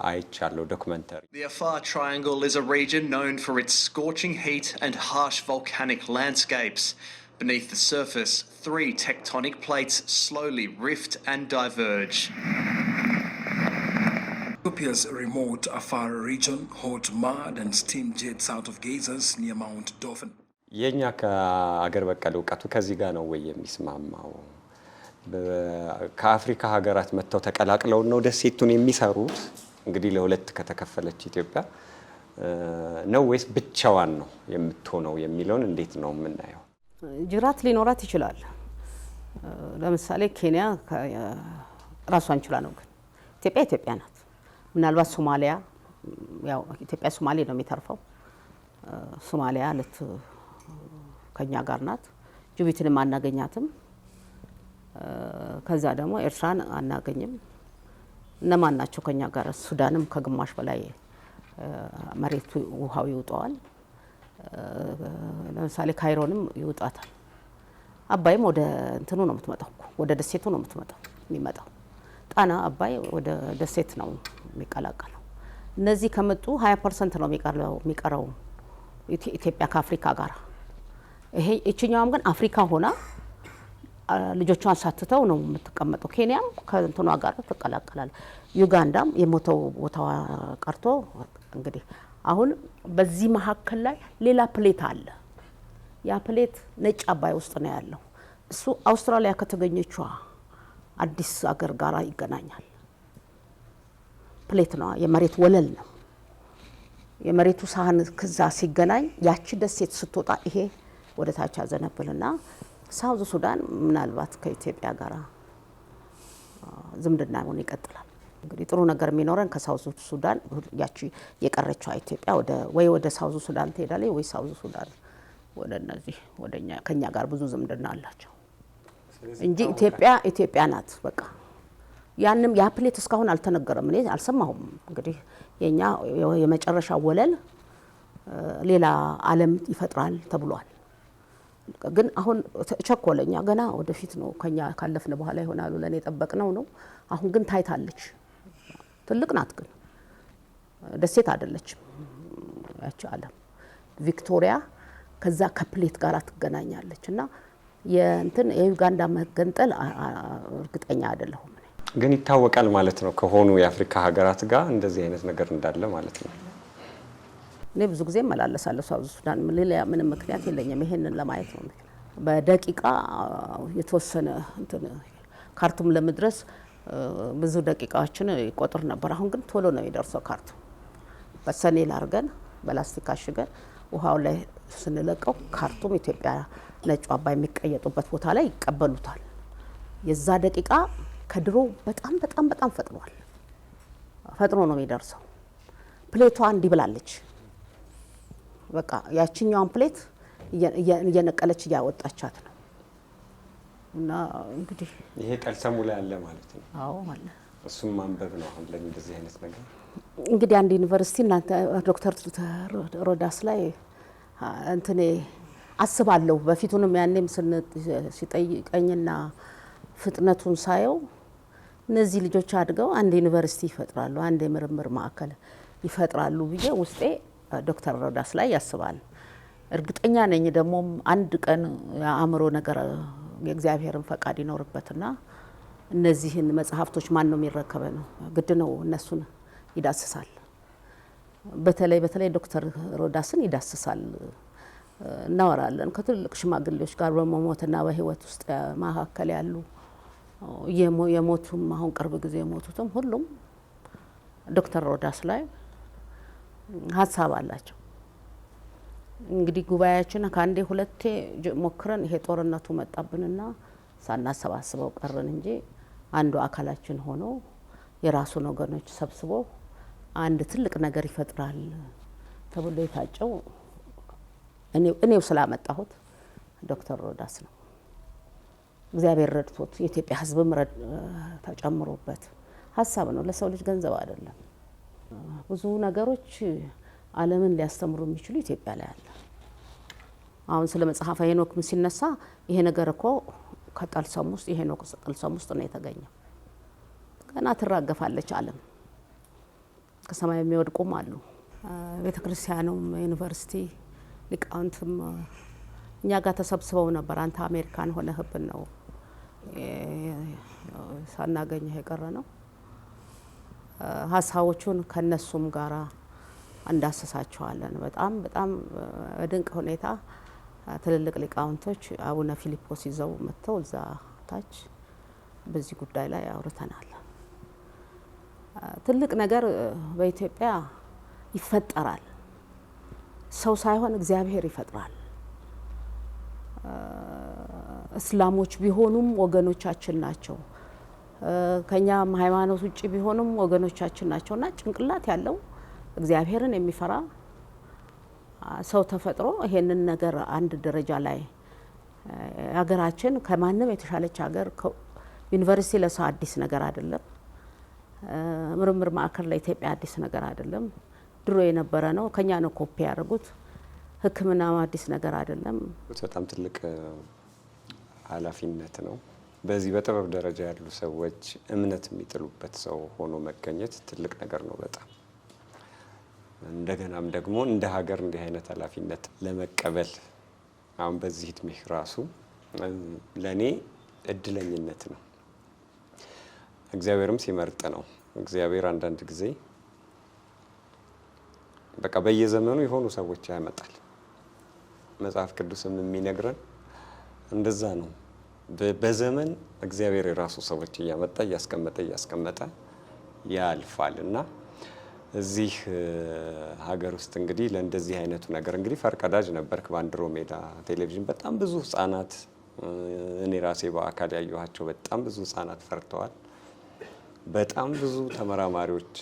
አይቻለሁ ዶክመንተሪ The Afar Triangle is a region known for its scorching heat and harsh volcanic landscapes. Beneath the surface, 3 tectonic plates slowly rift and diverge. Ethiopia's remote Afar region holds mud and steam jets out of geysers near Mount Dauphin. የኛ ከአገር በቀል እውቀቱ ከዚህ ጋር ነው ወይ የሚስማማው? ከአፍሪካ ሀገራት መጥተው ተቀላቅለው ነው ደሴቱን የሚሰሩት? እንግዲህ ለሁለት ከተከፈለች ኢትዮጵያ ነው ወይስ ብቻዋን ነው የምትሆነው የሚለውን እንዴት ነው የምናየው? ጅራት ሊኖራት ይችላል። ለምሳሌ ኬንያ ራሷን ችላ ነው፣ ግን ኢትዮጵያ ናት። ምናልባት ሶማሊያ ያው ኢትዮጵያ ሶማሌ ነው የሚተርፈው። ሶማሊያ ከኛ ጋር ናት። ጅቡቲንም አናገኛትም። ከዛ ደግሞ ኤርትራን አናገኝም። እነማን ናቸው ከኛ ጋር? ሱዳንም ከግማሽ በላይ መሬቱ ውሃው ይውጣዋል። ለምሳሌ ካይሮንም ይውጣታል። አባይም ወደ እንትኑ ነው የምትመጣው፣ ወደ ደሴቱ ነው የሚመጣው። ጣና አባይ ወደ ደሴት ነው የሚቀላቀለው። እነዚህ ከመጡ 20% ነው የሚቀረው ኢትዮጵያ ከአፍሪካ ጋር። ይሄ እቺኛውም ግን አፍሪካ ሆና ልጆቿን ሳትተው ነው የምትቀመጠው። ኬንያም ከእንትኗ ጋር ትቀላቀላል። ዩጋንዳም የሞተው ቦታዋ ቀርቶ እንግዲህ አሁን በዚህ መሀከል ላይ ሌላ ፕሌት አለ። ያ ፕሌት ነጭ አባይ ውስጥ ነው ያለው። እሱ አውስትራሊያ ከተገኘችዋ አዲስ አገር ጋራ ይገናኛል። ፕሌት ነው፣ የመሬት ወለል ነው። የመሬቱ ሳህን ከዛ ሲገናኝ ያቺ ደሴት ስትወጣ ይሄ ወደ ታች ያዘነብልና ሳውዝ ሱዳን ምናልባት ከኢትዮጵያ ጋራ ዝምድናውን ይቀጥላል። እንግዲህ ጥሩ ነገር የሚኖረን ከሳውዝ ሱዳን ያቺ የቀረችው ኢትዮጵያ ወደ ሳውዝ ሱዳን ትሄዳለች ወይ ሳውዝ ሱዳን ወደ እነዚህ ወደኛ ከኛ ጋር ብዙ ዝምድና አላቸው እንጂ ኢትዮጵያ ናት በቃ። ያንም ያ ፕሌት እስካሁን አልተነገረም፣ እኔ አልሰማሁም። እንግዲህ የኛ የመጨረሻ ወለል ሌላ ዓለም ይፈጥራል ተብሏል። ግን አሁን ቸኮለኛ ገና ወደፊት ነው ከኛ ካለፍነ በኋላ ይሆናሉ ለኔ ጠበቅነው ነው። አሁን ግን ታይታለች። ትልቅ ናት ግን ደሴት አይደለችም ያቺ ዓለም ቪክቶሪያ ከዛ ከፕሌት ጋር ትገናኛለች እና የዩጋንዳ መገንጠል እርግጠኛ አይደለሁም። ግን ይታወቃል ማለት ነው ከሆኑ የአፍሪካ ሀገራት ጋር እንደዚህ አይነት ነገር እንዳለ ማለት ነው። እኔ ብዙ ጊዜ መላለሳለሁ ሳውዝ ሱዳን፣ ሌላ ምንም ምክንያት የለኝም ይሄንን ለማየት ነው። በደቂቃ የተወሰነ ካርቱም ለመድረስ ብዙ ደቂቃዎችን ይቆጥር ነበር። አሁን ግን ቶሎ ነው የሚደርሰው። ካርቱም በሰኔል አድርገን በላስቲክ አሽገን ውሃው ላይ ስንለቀው ካርቱም ኢትዮጵያ ነጩ አባይ የሚቀየጡበት ቦታ ላይ ይቀበሉታል። የዛ ደቂቃ ከድሮ በጣም በጣም በጣም ፈጥኖ ነው የሚደርሰው። ፕሌቷ እንዲህ ብላለች። በቃ ያቺኛውን ፕሌት እየነቀለች እያወጣቻት ነው። እና እንግዲህ ይሄ ጠልሰሙ ላይ አለ ማለት ነው። አዎ አለ። እሱም ማንበብ ነው አሁን ለዚህ አይነት ነገር። እንግዲህ አንድ ዩኒቨርሲቲ እናንተ ዶክተር ሮዳስ ላይ እንትኔ አስባለሁ። በፊቱንም ያኔም ሲጠይቀኝና ፍጥነቱን ሳየው እነዚህ ልጆች አድገው አንድ ዩኒቨርሲቲ ይፈጥራሉ፣ አንድ የምርምር ማዕከል ይፈጥራሉ ብዬ ውስጤ ዶክተር ሮዳስ ላይ ያስባል። እርግጠኛ ነኝ ደግሞ አንድ ቀን የአእምሮ ነገር የእግዚአብሔርን ፈቃድ ይኖርበትና እነዚህን መጽሐፍቶች ማን ነው የሚረከበ ነው ግድ ነው እነሱን ይዳስሳል። በተለይ ዶክተር ሮዳስን ይዳስሳል። እናወራለን ከትልቅ ሽማግሌዎች ጋር በመሞትና በህይወት ውስጥ መካከል ያሉ የሞቱም አሁን ቅርብ ጊዜ የሞቱትም ሁሉም ዶክተር ሮዳስ ላይ ሀሳብ አላቸው። እንግዲህ ጉባኤያችን ከአንዴ ሁለቴ ሞክረን ይሄ ጦርነቱ መጣብንና ሳናሰባስበው ቀረን እንጂ አንዱ አካላችን ሆኖ የራሱን ወገኖች ሰብስቦ አንድ ትልቅ ነገር ይፈጥራል ተብሎ የታጨው እኔው ስላመጣሁት ዶክተር ሮዳስ ነው። እግዚአብሔር ረድቶት የኢትዮጵያ ሕዝብም ተጨምሮበት ሀሳብ ነው። ለሰው ልጅ ገንዘብ አይደለም። ብዙ ነገሮች ዓለምን ሊያስተምሩ የሚችሉ ኢትዮጵያ ላይ አለ። አሁን ስለ መጽሐፈ ሄኖክ ሲነሳ ይሄ ነገር እኮ ከጠልሰም ውስጥ የሄኖክ ጠልሰም ውስጥ ነው የተገኘው። ገና ትራገፋለች ዓለም። ከሰማይ የሚወድቁም አሉ። ቤተክርስቲያኑም ዩኒቨርሲቲ ሊቃውንትም እኛ ጋር ተሰብስበው ነበር። አንተ አሜሪካን ሆነህብን ነው ሳናገኘህ የቀረ ነው። ሀሳቦቹን ከነሱም ጋራ እንዳሰሳቸዋለን። በጣም በድንቅ ሁኔታ ትልልቅ ሊቃውንቶች አቡነ ፊሊጶስ ይዘው መጥተው እዛ ታች በዚህ ጉዳይ ላይ አውርተናል። ትልቅ ነገር በኢትዮጵያ ይፈጠራል። ሰው ሳይሆን እግዚአብሔር ይፈጥራል። እስላሞች ቢሆኑም ወገኖቻችን ናቸው። ከኛም ሃይማኖት ውጪ ቢሆኑም ወገኖቻችን ናቸውና ጭንቅላት ያለው እግዚአብሔርን የሚፈራ ሰው ተፈጥሮ ይሄንን ነገር አንድ ደረጃ ላይ ሀገራችን ከማንም የተሻለች ሀገር ዩኒቨርሲቲ ለሰው አዲስ ነገር አይደለም። ምርምር ማዕከል ለኢትዮጵያ አዲስ ነገር አይደለም። ድሮ የነበረ ነው። ከኛ ነው ኮፒ ያደርጉት። ሕክምና አዲስ ነገር አይደለም። በጣም ትልቅ ኃላፊነት ነው። በዚህ በጥበብ ደረጃ ያሉ ሰዎች እምነት የሚጥሉበት ሰው ሆኖ መገኘት ትልቅ ነገር ነው በጣም። እንደገናም ደግሞ እንደ ሀገር እንዲህ አይነት ኃላፊነት ለመቀበል አሁን በዚህ እድሜ ራሱ ለኔ እድለኝነት ነው። እግዚአብሔርም ሲመርጥ ነው። እግዚአብሔር አንዳንድ ጊዜ በቃ በየዘመኑ የሆኑ ሰዎች ያመጣል። መጽሐፍ ቅዱስም የሚነግረን እንደዛ ነው። በዘመን እግዚአብሔር የራሱ ሰዎች እያመጣ እያስቀመጠ ያልፋል እና እዚህ ሀገር ውስጥ እንግዲህ ለእንደዚህ አይነቱ ነገር እንግዲህ ፈርቀዳጅ ነበርክ በአንድሮሜዳ ቴሌቪዥን። በጣም ብዙ ህጻናት እኔ ራሴ በአካል ያየኋቸው በጣም ብዙ ህጻናት ፈርተዋል። በጣም ብዙ ተመራማሪዎች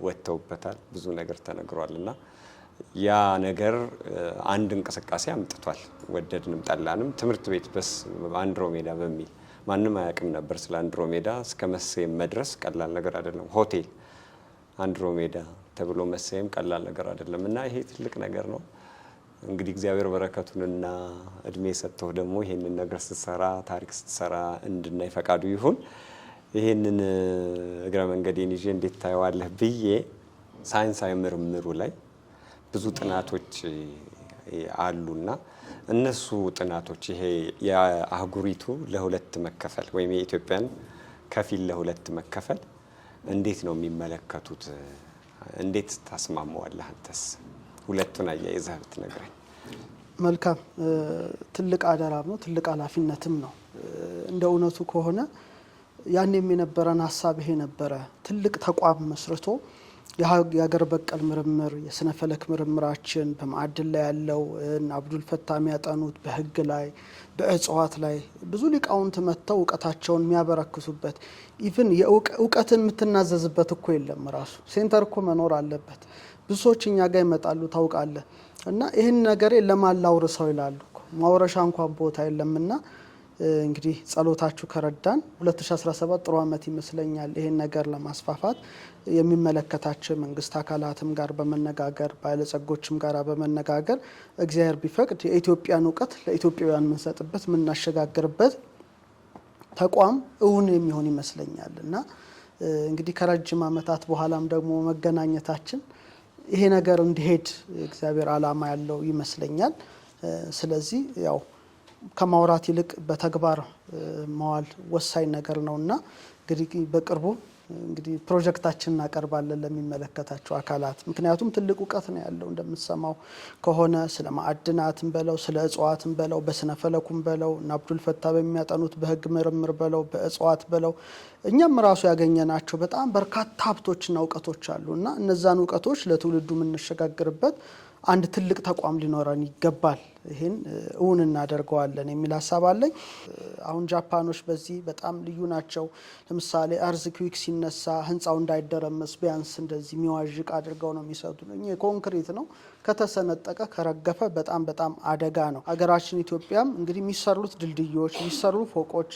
ወጥተውበታል። ብዙ ነገር ተነግሯል እና ያ ነገር አንድ እንቅስቃሴ አምጥቷል። ወደድንም ጠላንም ትምህርት ቤት በስ አንድሮሜዳ በሚል ማንም አያውቅም ነበር ስለ አንድሮሜዳ። እስከ መሰየም መድረስ ቀላል ነገር አይደለም። ሆቴል አንድሮሜዳ ተብሎ መሰየም ቀላል ነገር አይደለም እና ይሄ ትልቅ ነገር ነው። እንግዲህ እግዚአብሔር በረከቱንና እድሜ ሰጥተው ደግሞ ይሄንን ነገር ስትሰራ ታሪክ ስትሰራ እንድናይ ፈቃዱ ይሁን። ይሄንን እግረ መንገዴን ይዤ እንዴት ታየዋለህ ብዬ ሳይንሳዊ ምርምሩ ላይ ብዙ ጥናቶች አሉና እነሱ ጥናቶች ይሄ የአህጉሪቱ ለሁለት መከፈል ወይም የኢትዮጵያን ከፊል ለሁለት መከፈል እንዴት ነው የሚመለከቱት? እንዴት ታስማማዋለህ አንተስ? ሁለቱን አያይዘህ ብትነግረኝ። መልካም። ትልቅ አደራም ነው፣ ትልቅ ኃላፊነትም ነው። እንደ እውነቱ ከሆነ ያኔም የነበረን ሀሳብ ይሄ ነበረ። ትልቅ ተቋም መስርቶ የሀገር በቀል ምርምር የስነ ፈለክ ምርምራችን በማዕድን ላይ ያለው አብዱል ፈታ የሚያጠኑት በህግ ላይ በእጽዋት ላይ ብዙ ሊቃውንት መጥተው እውቀታቸውን የሚያበረክቱበት ኢቭን የእውቀትን የምትናዘዝበት እኮ የለም። ራሱ ሴንተር እኮ መኖር አለበት። ብዙ ሰዎች እኛ ጋር ይመጣሉ ታውቃለህ። እና ይህን ነገር ለማላውርሰው ይላሉ። ማውረሻ እንኳን ቦታ የለምና እንግዲህ ጸሎታችሁ ከረዳን 2017 ጥሩ ዓመት ይመስለኛል። ይሄን ነገር ለማስፋፋት የሚመለከታቸው መንግስት አካላትም ጋር በመነጋገር ባለጸጎችም ጋር በመነጋገር እግዚአብሔር ቢፈቅድ የኢትዮጵያን እውቀት ለኢትዮጵያውያን የምንሰጥበት የምናሸጋግርበት ተቋም እውን የሚሆን ይመስለኛል እና እንግዲህ ከረጅም ዓመታት በኋላም ደግሞ መገናኘታችን ይሄ ነገር እንዲሄድ እግዚአብሔር ዓላማ ያለው ይመስለኛል። ስለዚህ ያው ከማውራት ይልቅ በተግባር መዋል ወሳኝ ነገር ነውና እንግዲህ በቅርቡ እንግዲህ ፕሮጀክታችን እናቀርባለን ለሚመለከታቸው አካላት። ምክንያቱም ትልቅ እውቀት ነው ያለው እንደምትሰማው ከሆነ ስለ ማዕድናትም በለው ስለ እጽዋትም በለው በስነ ፈለኩም በለው እና አብዱል ፈታ በሚያጠኑት በህግ ምርምር በለው በእጽዋት በለው እኛም ራሱ ያገኘናቸው በጣም በርካታ ሀብቶችና እውቀቶች አሉና እነዛን እውቀቶች ለትውልዱ የምንሸጋግርበት አንድ ትልቅ ተቋም ሊኖረን ይገባል። ይሄን እውን እናደርገዋለን የሚል ሀሳብ አለኝ። አሁን ጃፓኖች በዚህ በጣም ልዩ ናቸው። ለምሳሌ አርዝኩዊክ ሲነሳ ህንፃው እንዳይደረመስ ቢያንስ እንደዚህ የሚዋዥቅ አድርገው ነው የሚሰጡ። እኚህ ኮንክሪት ነው፣ ከተሰነጠቀ ከረገፈ በጣም አደጋ ነው። ሀገራችን ኢትዮጵያም እንግዲህ የሚሰሩት ድልድዮች የሚሰሩ ፎቆች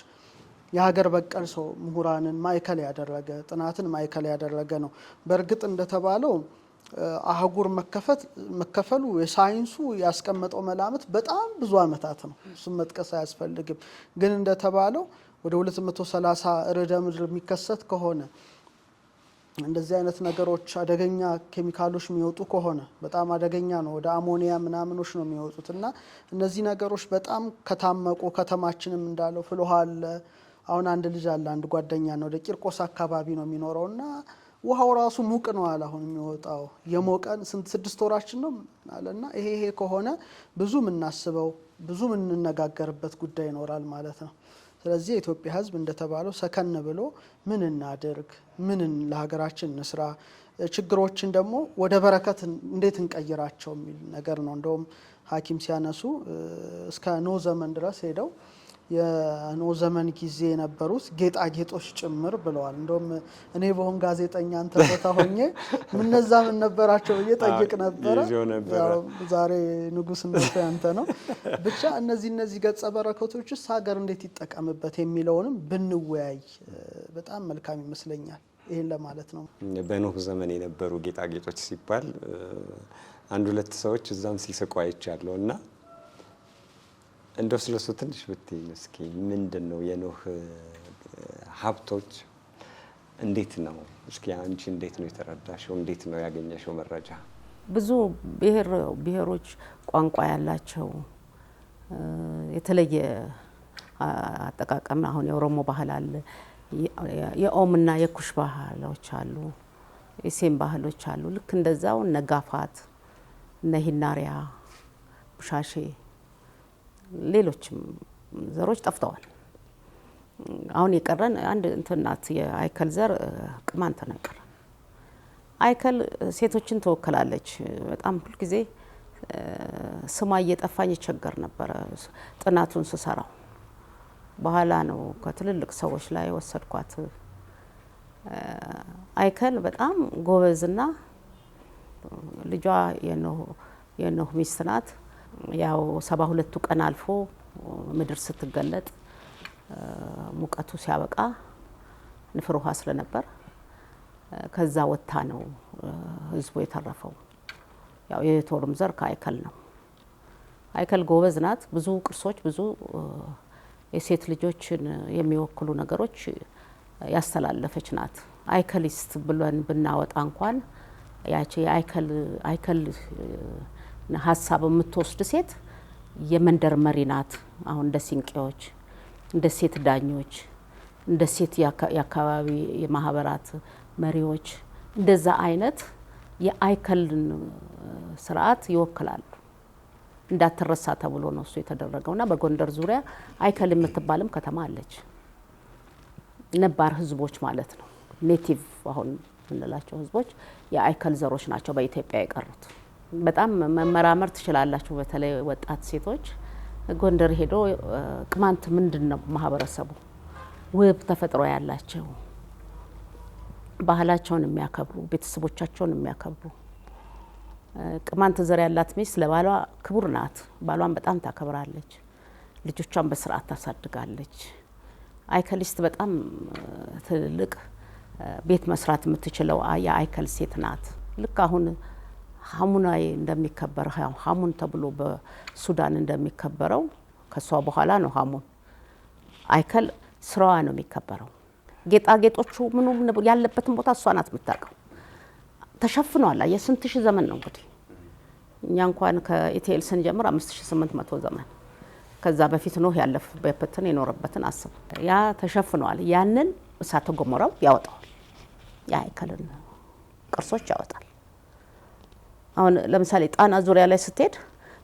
የሀገር በቀል ሰው ምሁራንን ማዕከል ያደረገ ጥናትን ማዕከል ያደረገ ነው። በእርግጥ እንደተባለው አህጉር መከፈሉ የሳይንሱ ያስቀመጠው መላምት በጣም ብዙ አመታት ነው። እሱም መጥቀስ አያስፈልግም። ግን እንደተባለው ወደ 230 ርዕደ ምድር የሚከሰት ከሆነ እንደዚህ አይነት ነገሮች አደገኛ ኬሚካሎች የሚወጡ ከሆነ በጣም አደገኛ ነው። ወደ አሞኒያ ምናምኖች ነው የሚወጡት እና እነዚህ ነገሮች በጣም ከታመቁ ከተማችንም እንዳለው ፍልውሃ አለ። አሁን አንድ ልጅ አለ፣ አንድ ጓደኛ ነው፣ ወደ ቂርቆስ አካባቢ ነው የሚኖረውና ውሃው ራሱ ሙቅ ነው አለ። አሁን የሚወጣው የሞቀን 6 ወራችን ነው አለና ይሄ ከሆነ ብዙ የምናስበው ብዙ የምንነጋገርበት ጉዳይ ይኖራል ማለት ነው። ስለዚህ የኢትዮጵያ ሕዝብ እንደተባለው ሰከን ብሎ ምን እናድርግ፣ ምን ለሀገራችን እንስራ፣ ችግሮችን ደግሞ ወደ በረከት እንዴት እንቀይራቸው የሚል ነገር ነው። እንደውም ሐኪም ሲያነሱ እስከ ኖህ ዘመን ድረስ ሄደው የኖህ ዘመን ጊዜ የነበሩት ጌጣጌጦች ጭምር ብለዋል። እንደውም እኔ በሆን ጋዜጠኛ አንተ ቦታ ሆኜ ምነዛ ምን ነበራቸው እየጠይቅ ነበረ። ዛሬ ንጉስ እንደሆነ አንተ ነው። ብቻ እነዚህ ገጸ በረከቶችስ ሀገር እንዴት ይጠቀምበት የሚለውንም ብንወያይ በጣም መልካም ይመስለኛል። ይሄን ለማለት ነው። በኖህ ዘመን የነበሩ ጌጣጌጦች ሲባል አንድ ሁለት ሰዎች እዛም ሲስቁ አይቻለሁ እና እንደው ስለሱ ትንሽ ብትይ እስኪ ምንድነው የኖህ ሀብቶች እንዴት ነው? እስኪ አንቺ እንዴት ነው የተረዳሽው? እንዴት ነው ያገኘሽው መረጃ? ብዙ ብሔሮች ቋንቋ ያላቸው የተለየ አጠቃቀም አሁን የኦሮሞ ባህል አለ፣ የኦምና የኩሽ ባህሎች አሉ፣ የሴም ባህሎች አሉ። ልክ እንደዛው ነጋፋት፣ ነሂናሪያ፣ ቡሻሼ ሌሎችም ዘሮች ጠፍተዋል። አሁን የቀረን አንድ እንትናት የአይከል ዘር ቅማንት ነው የቀረን። አይከል ሴቶችን ትወክላለች። በጣም ሁል ጊዜ ስሟ እየጠፋኝ ይቸገር ነበረ ጥናቱን ስሰራው። በኋላ ነው ከትልልቅ ሰዎች ላይ ወሰድኳት። አይከል በጣም ጎበዝና ልጇ የኖህ ሚስት ናት። ያው 72ቱ ቀን አልፎ ምድር ስትገለጥ ሙቀቱ ሲያበቃ ንፍር ውሃ ስለነበር ከዛ ወጥታ ነው ህዝቡ የተረፈው። ያው የቶርም ዘር ከአይከል ነው። አይከል ጎበዝ ናት። ብዙ ቅርሶች፣ ብዙ የሴት ልጆችን የሚወክሉ ነገሮች ያስተላለፈች ናት። አይከሊስት ብለን ብናወጣ እንኳን ያቺ አይከል ሀሳብ የምትወስድ ሴት የመንደር መሪ ናት። አሁን እንደ ሲንቄዎች፣ እንደ ሴት ዳኞች፣ እንደ ሴት የአካባቢ የማህበራት መሪዎች እንደዛ አይነት የአይከልን ስርዓት ይወክላሉ። እንዳትረሳ ተብሎ ነው እሱ የተደረገውና በጎንደር ዙሪያ አይከል የምትባልም ከተማ አለች። ነባር ህዝቦች ማለት ነው። ኔቲቭ አሁን የምንላቸው ህዝቦች የአይከል ዘሮች ናቸው በኢትዮጵያ የቀሩት። በጣም መመራመር ትችላላችሁ። በተለይ ወጣት ሴቶች ጎንደር ሄዶ ቅማንት ምንድን ነው ማህበረሰቡ ውብ ተፈጥሮ ያላቸው ባህላቸውን የሚያከብሩ ቤተሰቦቻቸውን የሚያከብሩ ቅማንት ዘር ያላት ሚስት ለባሏ ክቡር ናት። ባሏን በጣም ታከብራለች። ልጆቿን በስርዓት ታሳድጋለች። አይከሊስት በጣም ትልቅ ቤት መስራት የምትችለው የአይከል ሴት ናት። ልክ አሁን ሀሙናይ እንደሚከበር ሀሙን ተብሎ በሱዳን እንደሚከበረው ከሷ በኋላ ነው ሀሙን። አይከል ስራዋ ነው የሚከበረው። ጌጣጌጦቹ ምኑ ያለበትን ቦታ እሷ ናት የምታውቀው። ተሸፍኗል። የስንት ሺህ ዘመን ነው እንግዲህ። እኛ እንኳን ከኢቲኤል ስንጀምር 5800 ዘመን ከዛ በፊት ነው ያለፈበትን የኖረበትን አስብ። ያ ተሸፍኗል። ያንን እሳተ ገሞራው ያወጣዋል። የአይከልን ቅርሶች ያወጣል። አሁን ለምሳሌ ጣና ዙሪያ ላይ ስትሄድ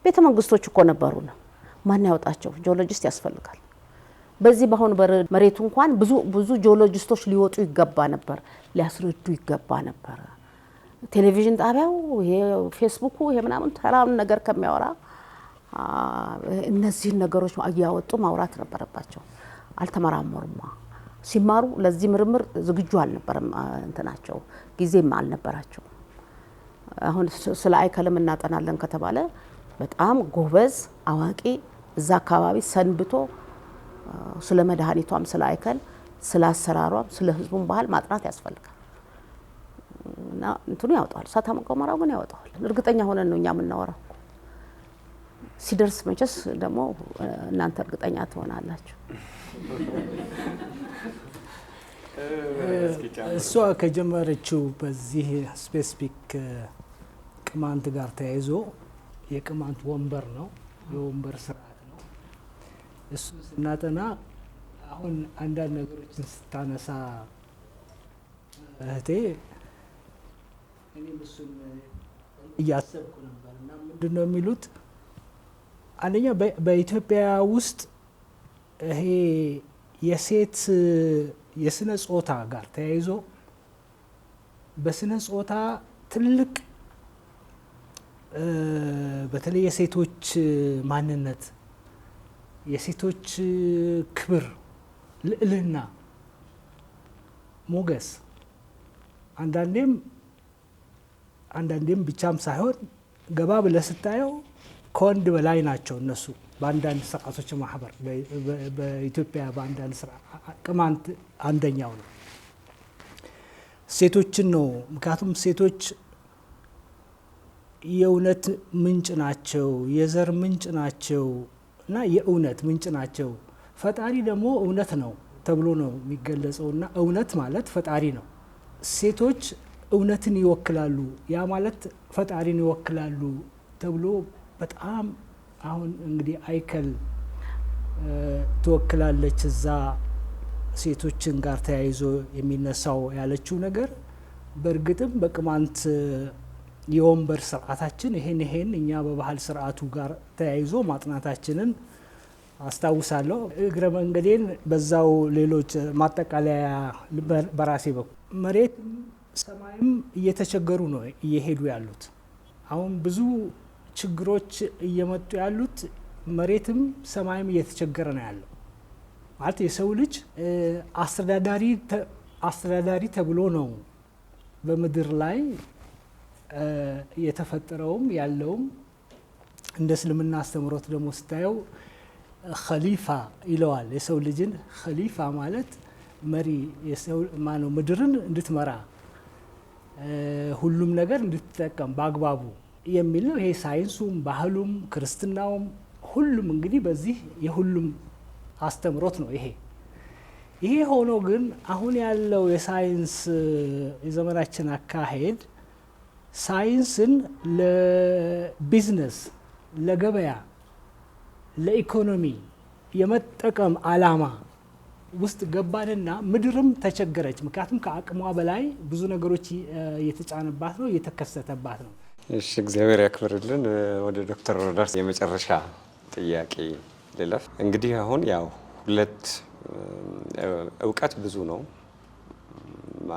ቤተ መንግስቶች እኮ ነበሩ ነው። ማን ያወጣቸው? ጂኦሎጂስት ያስፈልጋል። በዚህ በአሁን መሬቱ እንኳን ብዙ ጂኦሎጂስቶች ሊወጡ ይገባ ነበር፣ ሊያስረዱ ይገባ ነበር። ቴሌቪዥን ጣቢያው ይሄ ፌስቡኩ ይሄ ምናምን ተራውን ነገር ከሚያወራ እነዚህን ነገሮች እያወጡ ማውራት ነበረባቸው። አልተመራመሩማ። ሲማሩ ለዚህ ምርምር ዝግጁ አልነበረም እንትናቸው፣ ጊዜም አልነበራቸው። አሁን ስለ አይከልም እናጠናለን ከተባለ በጣም ጎበዝ አዋቂ እዛ አካባቢ ሰንብቶ ስለ መድኃኒቷም ስለ አይከል ስለ አሰራሯም ስለ ህዝቡም ባህል ማጥናት ያስፈልጋል። እና እንትኑ ያወጣዋል። እሳተ ገሞራው ግን ያወጣዋል። እርግጠኛ ሆነን ነው እኛ የምናወራው። ሲደርስ መቼስ ደግሞ እናንተ እርግጠኛ ትሆናላችሁ። እሷ ከጀመረችው በዚህ ስፔሲፊክ ቅማንት ጋር ተያይዞ የቅማንት ወንበር ነው፣ የወንበር ስርዓት ነው። እሱ ስናጠና አሁን አንዳንድ ነገሮችን ስታነሳ እህቴ እኔም እሱን እያሰብኩ ነበር እና ምንድን ነው የሚሉት አንደኛ በኢትዮጵያ ውስጥ ይሄ የሴት የስነ ጾታ ጋር ተያይዞ በስነ ጾታ ትልቅ በተለይ የሴቶች ማንነት፣ የሴቶች ክብር፣ ልዕልና፣ ሞገስ አንዳንዴም ብቻም ሳይሆን ገባ ብለህ ስታየው ከወንድ በላይ ናቸው እነሱ። በአንዳንድ ስርዓቶች ማህበር በኢትዮጵያ በአንዳንድ ቅማንት አንደኛው ነው። ሴቶችን ነው። ምክንያቱም ሴቶች የእውነት ምንጭ ናቸው፣ የዘር ምንጭ ናቸው እና የእውነት ምንጭ ናቸው። ፈጣሪ ደግሞ እውነት ነው። ተብሎ ነው የሚገለጸውና እውነት ማለት ፈጣሪ ነው። ሴቶች እውነትን ይወክላሉ፣ ያ ማለት ፈጣሪን ይወክላሉ ተብሎ በጣም አሁን እንግዲህ አይከል ትወክላለች እዛ ሴቶችን ጋር ተያይዞ የሚነሳው ያለችው ነገር በእርግጥም በቅማንት የወንበር ስርዓታችን ይሄን እኛ በባህል ስርዓቱ ጋር ተያይዞ ማጥናታችንን አስታውሳለሁ። እግረ መንገዴን በዛው ሌሎች ማጠቃለያ በራሴ በኩል መሬት ሰማይም እየተቸገሩ ነው እየሄዱ ያሉት። አሁን ብዙ ችግሮች እየመጡ ያሉት መሬትም ሰማይም እየተቸገረ ነው ያለው። ማለት የሰው ልጅ አስተዳዳሪ ተብሎ ነው በምድር ላይ የተፈጠረውም ያለውም። እንደ እስልምና አስተምሮት ደግሞ ስታየው ኸሊፋ ይለዋል። የሰው ልጅን ኸሊፋ ማለት መሪ፣ የሰው ማነው ምድርን እንድትመራ ሁሉም ነገር እንድትጠቀም በአግባቡ የሚል ነው። ይሄ ሳይንሱም ባህሉም ክርስትናውም ሁሉም እንግዲህ በዚህ የሁሉም አስተምሮት ነው ይሄ ሆኖ ግን አሁን ያለው የሳይንስ የዘመናችን አካሄድ ሳይንስን ለቢዝነስ፣ ለገበያ፣ ለኢኮኖሚ የመጠቀም አላማ ውስጥ ገባንና ምድርም ተቸገረች። ምክንያቱም ከአቅሟ በላይ ብዙ ነገሮች እየተጫነባት ነው፣ እየተከሰተባት ነው። እሺ፣ እግዚአብሔር ያክብርልን። ወደ ዶክተር ሮዳስ የመጨረሻ ጥያቄ ልለፍ። እንግዲህ አሁን ያው ሁለት እውቀት ብዙ ነው።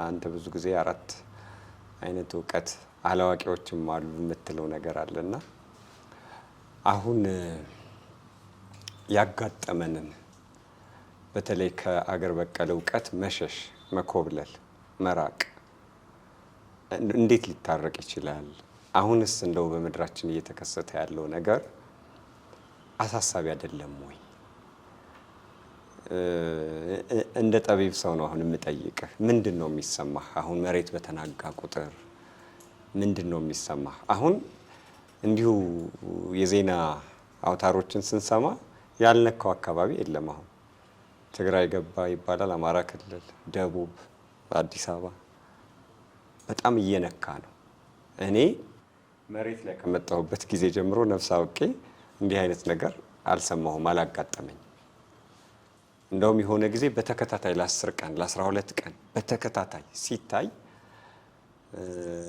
አንተ ብዙ ጊዜ 4 አይነት እውቀት አላዋቂዎችም አሉ የምትለው ነገር አለና አሁን ያጋጠመንን በተለይ ከአገር በቀል እውቀት መሸሽ፣ መኮብለል፣ መራቅ እንዴት ሊታረቅ ይችላል? አሁንስ እንደው በምድራችን እየተከሰተ ያለው ነገር አሳሳቢ አይደለም ወይ? እንደ ጠቢብ ሰው ነው አሁን የምጠይቅህ። ምንድን ነው የሚሰማህ አሁን መሬት በተናጋ ቁጥር? ምንድን ነው የሚሰማህ አሁን? እንዲሁ የዜና አውታሮችን ስንሰማ ያልነካው አካባቢ የለም። አሁን ትግራይ ገባ ይባላል፣ አማራ ክልል፣ ደቡብ፣ አዲስ አበባ በጣም እየነካ ነው። እኔ መሬት ላይ ከመጣሁበት ጊዜ ጀምሮ ነፍስ አውቄ እንዲህ አይነት ነገር አልሰማሁም፣ አላጋጠመኝ። እንደውም የሆነ ጊዜ በተከታታይ ለ10 ቀን ለ12 ቀን በተከታታይ ሲታይ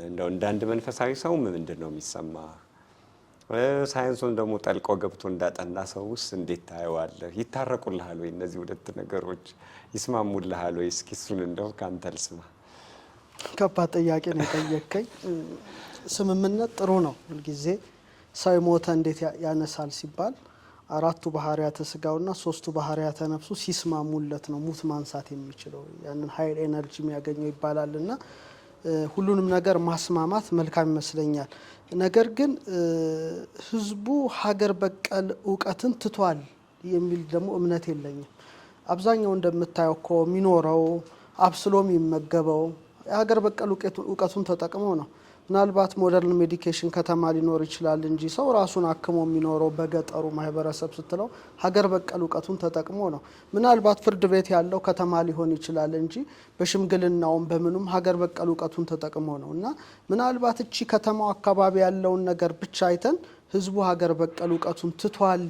እንደው እንደ አንድ መንፈሳዊ ሰው ምንድን ነው የሚሰማ? ሳይንሱን ደግሞ ጠልቆ ገብቶ እንዳጠና ሰው ውስጥ እንዴት ታየዋለህ? ይታረቁልሃል ወይ እነዚህ ሁለት ነገሮች? ይስማሙልሃል ወይ? እስኪ እሱን እንደው ካንተ ልስማ። ከባድ ጥያቄ ነው የጠየቀኝ። ስምምነት ጥሩ ነው። ሁልጊዜ ሰው ሞተ እንዴት ያነሳል ሲባል 4ቱ ባህሪያተ ስጋውና 3ቱ ባህሪያተ ነፍሱ ሲስማሙለት ነው ሙት ማንሳት የሚችለው፣ ያንን ኃይል ኤነርጂ የሚያገኘው ይባላልና ሁሉንም ነገር ማስማማት መልካም ይመስለኛል። ነገር ግን ህዝቡ ሀገር በቀል እውቀትን ትቷል የሚል ደግሞ እምነት የለኝም። አብዛኛው እንደምታየው እኮ የሚኖረው አብስሎ የሚመገበው የሀገር በቀል እውቀቱን ተጠቅሞ ነው። ምናልባት ሞደርን ሜዲኬሽን ከተማ ሊኖር ይችላል እንጂ ሰው ራሱን አክሞ የሚኖረው በገጠሩ ማህበረሰብ ስትለው ሀገር በቀል እውቀቱን ተጠቅሞ ነው። ምናልባት ፍርድ ቤት ያለው ከተማ ሊሆን ይችላል እንጂ በሽምግልናውም በምኑም ሀገር በቀል እውቀቱን ተጠቅሞ ነው። እና ምናልባት እቺ ከተማው አካባቢ ያለውን ነገር ብቻ አይተን ህዝቡ ሀገር በቀል እውቀቱን ትቷል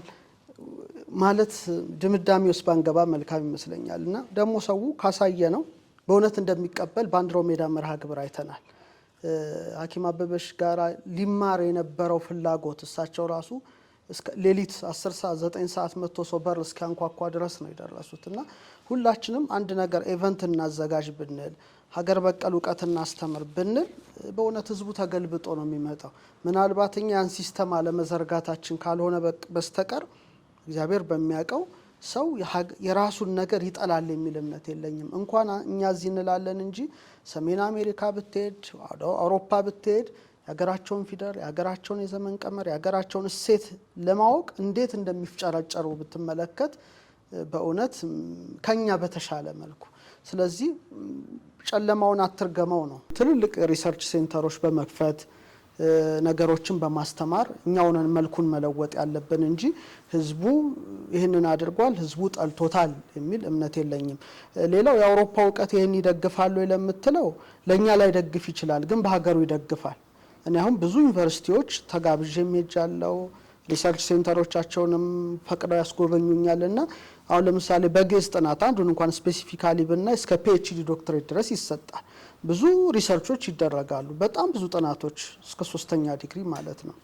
ማለት ድምዳሜ ውስጥ ባንገባ መልካም ይመስለኛል። እና ደግሞ ሰው ካሳየ ነው በእውነት እንደሚቀበል በአንድሮሜዳ መርሃ ግብር አይተናል። ሐኪም አበበሽ ጋራ ሊማር የነበረው ፍላጎት እሳቸው ራሱ ሌሊት 10 ሰዓት 9 ሰዓት መጥቶ ሰው በር እስኪያንኳኳ ድረስ ነው የደረሱት። እና ሁላችንም አንድ ነገር ኢቨንት እናዘጋጅ ብንል፣ ሀገር በቀል እውቀት እናስተምር ብንል በእውነት ህዝቡ ተገልብጦ ነው የሚመጣው። ምናልባት እኛ ያን ሲስተም አለመዘርጋታችን ካልሆነ በስተቀር እግዚአብሔር በሚያውቀው ሰው የራሱን ነገር ይጠላል የሚል እምነት የለኝም። እንኳን እኛ እዚህ እንላለን እንጂ ሰሜን አሜሪካ ብትሄድ፣ አውሮፓ ብትሄድ የሀገራቸውን ፊደል፣ የሀገራቸውን የዘመን ቀመር፣ የሀገራቸውን እሴት ለማወቅ እንዴት እንደሚፍጨረጨሩ ብትመለከት በእውነት ከኛ በተሻለ መልኩ። ስለዚህ ጨለማውን አትርገመው ነው። ትልልቅ ሪሰርች ሴንተሮች በመክፈት ነገሮችን በማስተማር እኛውን መልኩን መለወጥ ያለብን እንጂ ህዝቡ ይህንን አድርጓል ህዝቡ ጠልቶታል የሚል እምነት የለኝም። ሌላው የአውሮፓ እውቀት ይህን ይደግፋሉ ለምትለው ለኛ ላይ ደግፍ ይችላል ግን በሀገሩ ይደግፋል። እኔ አሁን ብዙ ዩኒቨርሲቲዎች ተጋብዤ ሄጃለሁ ሪሰርች ሴንተሮቻቸውንም ፈቅደው ያስጎበኙኛልና አሁን ለምሳሌ በግዕዝ ጥናት አንዱን እንኳን ስፔሲፊካሊ ብናይ እስከ ፒኤችዲ ዶክትሬት ድረስ ይሰጣል። ብዙ ሪሰርቾች ይደረጋሉ በጣም ብዙ ጥናቶች እስከ 3ኛ ዲግሪ ማለት ነው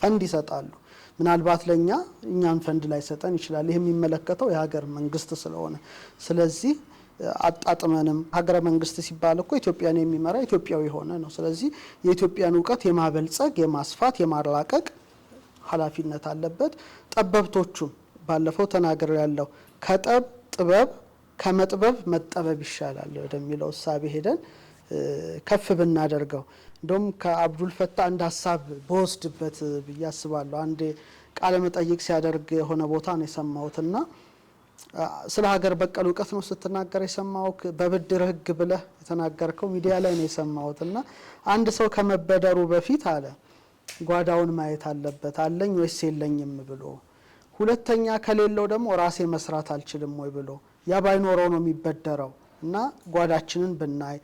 ፈንድ ይሰጣሉ። ምናልባት ለኛ እኛን ፈንድ ላይ ሰጠን ይችላል ይሄ የሚመለከተው የሀገር መንግስት ስለሆነ ስለዚህ አጣጥመንም ሀገረ መንግስት ሲባል እኮ ኢትዮጵያን የሚመራ ኢትዮጵያዊ ሆነ ነው። ስለዚህ የኢትዮጵያን እውቀት የማበልጸግ የማስፋት የማራቀቅ ኃላፊነት አለበት። ጠበብቶቹም ባለፈው ተናገር ያለው ከጠብ ጥበብ ከመጥበብ መጠበብ ይሻላል ወደሚለው ሐሳብ ሄደን ከፍ ብናደርገው እንደውም ከአብዱል ፈታህ አንድ ሐሳብ በወስድበት ብያስባለሁ። አንዴ ቃለ መጠይቅ ሲያደርግ የሆነ ቦታ ነው የሰማሁትና ስለ ሀገር በቀል እውቀት ነው ስትናገር የሰማው በብድር ህግ ብለህ የተናገርከው ሚዲያ ላይ ነው የሰማሁትና አንድ ሰው ከመበደሩ በፊት አለ ጓዳውን ማየት አለበት አለኝ ወይስ የለኝም ብሎ ሁለተኛ ከሌለው ደግሞ ራሴ መስራት አልችልም ወይ ብሎ ያ ባይኖረው ነው የሚበደረው እና ጓዳችንን ብናይ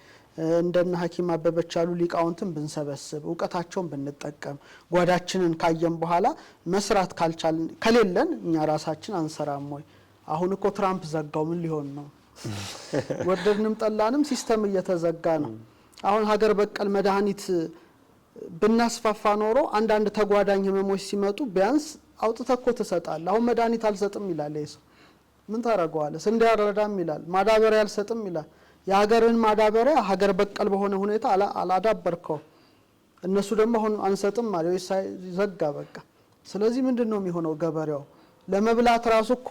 እንደነ ሐኪም አበበች ያሉ ሊቃውንትን ብንሰበስብ እውቀታቸውን ብንጠቀም ጓዳችንን ካየን በኋላ መስራት ካልቻልን ከሌለን እኛ ራሳችን አንሰራም ወይ? አሁን እኮ ትራምፕ ዘጋው ምን ሊሆን ነው? ወደድንም ጠላንም ሲስተም እየተዘጋ ነው። አሁን ሀገር በቀል መድኃኒት ብናስፋፋ ኖሮ አንዳንድ ተጓዳኝ ህመሞች ሲመጡ ቢያንስ አውጥተኮ ትሰጣለህ። አሁን መድኃኒት አልሰጥም ይላል ይሄ ምን ታረጋዋለህ? ስንዴ አልረዳም ይላል፣ ማዳበሪያ አልሰጥም ይላል። የሀገርን ማዳበሪያ ሀገር በቀል በሆነ ሁኔታ አላዳበርከው። እነሱ ደግሞ አሁን አንሰጥም ማለት ዘጋ በቃ። ስለዚህ ምንድነው የሚሆነው? ገበሬው ለመብላት ራሱ እኮ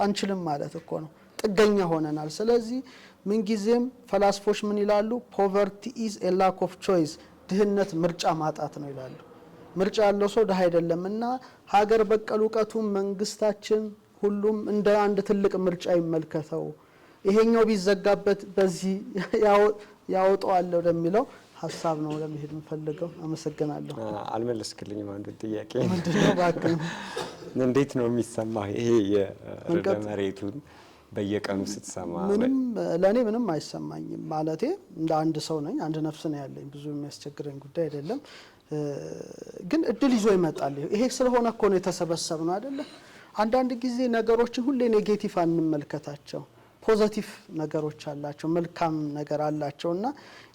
አንችልም ማለት እኮ ነው። ጥገኛ ሆነናል። ስለዚህ ምን ጊዜም ፈላስፎች ምን ይላሉ? ፖቨርቲ ኢዝ ኤ ላክ ኦፍ ቾይስ፣ ድህነት ምርጫ ማጣት ነው ይላሉ። ምርጫ ያለው ሰው ድሃ አይደለምና ሀገር በቀል እውቀቱን መንግስታችን ሁሉም እንደ አንድ ትልቅ ምርጫ ይመልከተው። ይሄኛው ቢዘጋበት በዚህ ያወጣዋል ወደሚለው ሐሳብ ነው ለመሄድ እንፈልገው። አመሰግናለሁ። አልመለስክልኝም አንዱ ጥያቄ ምንድነው? ባክህ እንዴት ነው የሚሰማው ይሄ የርዕደ መሬቱን በየቀኑ ስትሰማ? ምንም ለኔ ምንም አይሰማኝም። ማለቴ እንደ አንድ ሰው ነኝ፣ አንድ ነፍስ ነው ያለኝ። ብዙ የሚያስቸግረኝ ጉዳይ አይደለም። ግን እድል ይዞ ይመጣል። ይሄ ስለሆነ እኮ ነው የተሰበሰብነው አይደለ? አንዳንድ ጊዜ ነገሮችን ሁሌ ኔጌቲቭ አንመልከታቸው። ፖዚቲቭ ነገሮች አላቸው፣ መልካም ነገር አላቸውና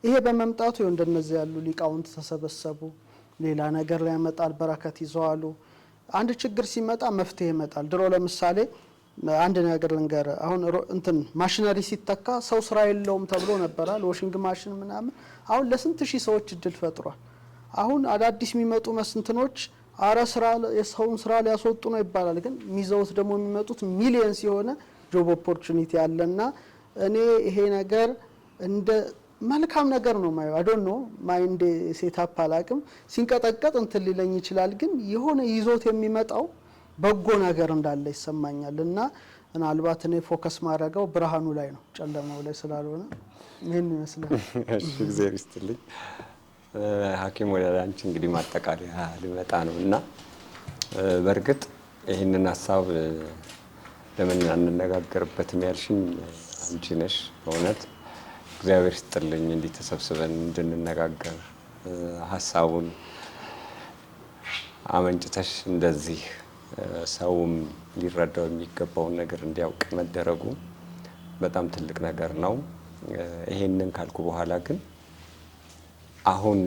ይሄ በመምጣቱ እንደነዚህ ያሉ ሊቃውንት ተሰበሰቡ። ሌላ ነገር ላይ ያመጣል፣ በረከት ይዘዋሉ። አንድ ችግር ሲመጣ መፍትሄ ይመጣል። ድሮ ለምሳሌ አንድ ነገር ልንገር። አሁን እንትን ማሽነሪ ሲተካ ሰው ስራ የለውም ተብሎ ነበራል፣ ዋሽንግ ማሽን ምናምን። አሁን ለስንት ሺህ ሰዎች እድል ፈጥሯል። አሁን አዳዲስ የሚመጡ መስንትኖች አረ ስራ የሰውን ስራ ሊያስወጡ ነው ይባላል። ግን ሚዘውት ደግሞ የሚመጡት ሚሊየንስ የሆነ ጆብ ኦፖርቹኒቲ አለና እኔ ይሄ ነገር እንደ መልካም ነገር ነው ማየው። አይ ዶንት ኖ ማይንድ ሴታፕ አላቅም። ሲንቀጠቀጥ እንትን ሊለኝ ይችላል። ግን የሆነ ይዞት የሚመጣው በጎ ነገር እንዳለ ይሰማኛል። እና ምናልባት እኔ ፎከስ ማድረገው ብርሃኑ ላይ ነው፣ ጨለማው ላይ ስላልሆነ ይሄን ይመስላል። እሺ እግዚአብሔር ይስጥልኝ። ሐኪም ወደ አንቺ እንግዲህ ማጠቃለያ ሊመጣ ነው እና በእርግጥ ይህንን ሀሳብ ለምን አንነጋገርበትም ያልሽኝ አንቺ ነሽ። በእውነት እግዚአብሔር ይስጥልኝ እንዲህ ተሰብስበን እንድንነጋገር ሀሳቡን አመንጭተሽ እንደዚህ ሰውም ሊረዳው የሚገባውን ነገር እንዲያውቅ መደረጉ በጣም ትልቅ ነገር ነው። ይሄንን ካልኩ በኋላ ግን አሁን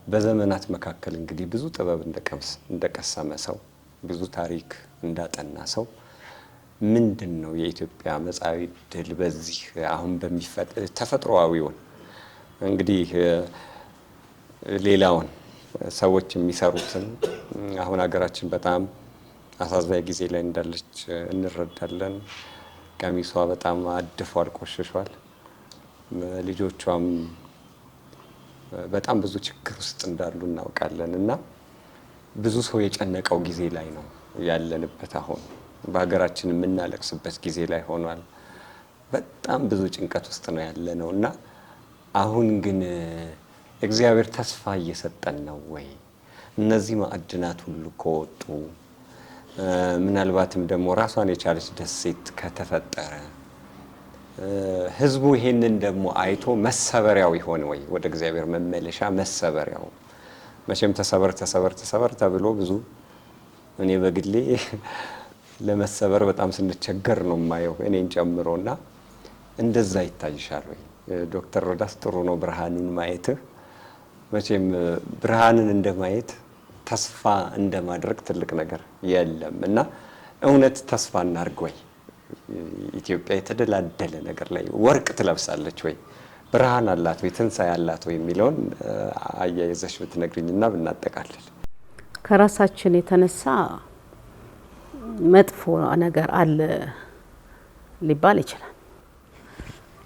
በዘመናት መካከል እንግዲህ ብዙ ጥበብ እንደቀሰመ ሰው፣ ብዙ ታሪክ እንዳጠና ሰው ምንድነው የኢትዮጵያ መጻኢ ዕድል በዚህ አሁን ተፈጥሮአዊውን እንግዲህ ሌላውን ሰዎች የሚሰሩትን አሁን ሀገራችን በጣም አሳዛኝ ጊዜ ላይ እንዳለች እንረዳለን። ቀሚሷ በጣም አድፏል፣ ቆሽሿል። ልጆቿም በጣም ብዙ ችግር ውስጥ እንዳሉ እናውቃለን እና ብዙ ሰው የጨነቀው ጊዜ ላይ ነው ያለንበት። አሁን በሀገራችን የምናለቅስበት ጊዜ ላይ ሆኗል። በጣም ብዙ ጭንቀት ውስጥ ነው ያለነው እና አሁን ግን እግዚአብሔር ተስፋ እየሰጠን ነው ወይ? እነዚህ ማዕድናት ሁሉ ከወጡ ምናልባትም ደግሞ ራሷን የቻለች ደሴት ከተፈጠረ ህዝቡ ይሄንን ደግሞ አይቶ መሰበሪያው ይሆን ወይ? ወደ እግዚአብሔር መመለሻ መሰበሪያው። መቼም ተሰበር ተብሎ ብዙ እኔ በግሌ ለመሰበር በጣም ስንቸገር ነው የማየው እኔን ጨምሮና እንደዛ ይታይሻል ወይ? ዶክተር ሮዳስ ጥሩ ነው ብርሃኑን ማየትህ። መቼም ብርሃንን እንደማየት ተስፋ እንደማድረግ ትልቅ ነገር የለም እና እውነት ተስፋ እናድርግ ወይ? ኢትዮጵያ የተደላደለ ነገር ላይ ወርቅ ትለብሳለች ወይ? ብርሃን አላት ወይ? ትንሣኤ አላት ወይ? የሚለውን አያይዘሽ ብትነግሪኝና ብናጠቃልል። ከራሳችን የተነሳ መጥፎ ነገር አለ ሊባል ይችላል።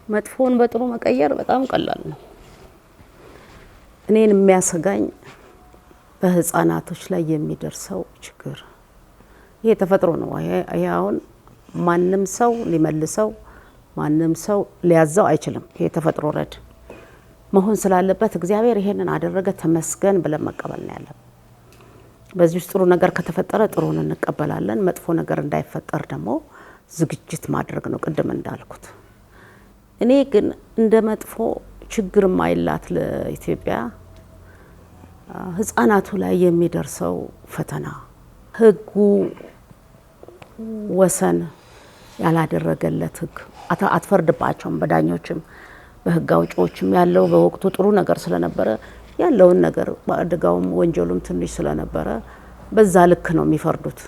መጥፎን በጥሩ መቀየር በጣም ቀላል ነው። እኔን የሚያሰጋኝ በህፃናቶች ላይ የሚደርሰው ችግር ይሄ ተፈጥሮ ነው። ይሄ አሁን ማንም ሰው ሊመልሰው ማንም ሰው ሊያዘው አይችልም። ይሄ ተፈጥሮ ረድ መሆን ስላለበት እግዚአብሔር ይሄንን አደረገ ተመስገን ብለን መቀበል ነው ያለው። በዚህ ውስጥ ጥሩ ነገር ከተፈጠረ ጥሩን እንቀበላለን። መጥፎ ነገር እንዳይፈጠር ደግሞ ዝግጅት ማድረግ ነው ቅድም እንዳልኩት። እኔ ግን እንደ መጥፎ ችግር ማይላት ለኢትዮጵያ ህፃናቱ ላይ የሚደርሰው ፈተና ህጉ ወሰን ያላደረገለት ህግ አትፈርድባቸውም። በዳኞችም በህግ አውጪዎችም ያለው በወቅቱ ጥሩ ነገር ስለነበረ ያለውን ነገር በአደጋውም ወንጀሉም ትንሽ ስለነበረ በዛ ልክ ነው የሚፈርዱት።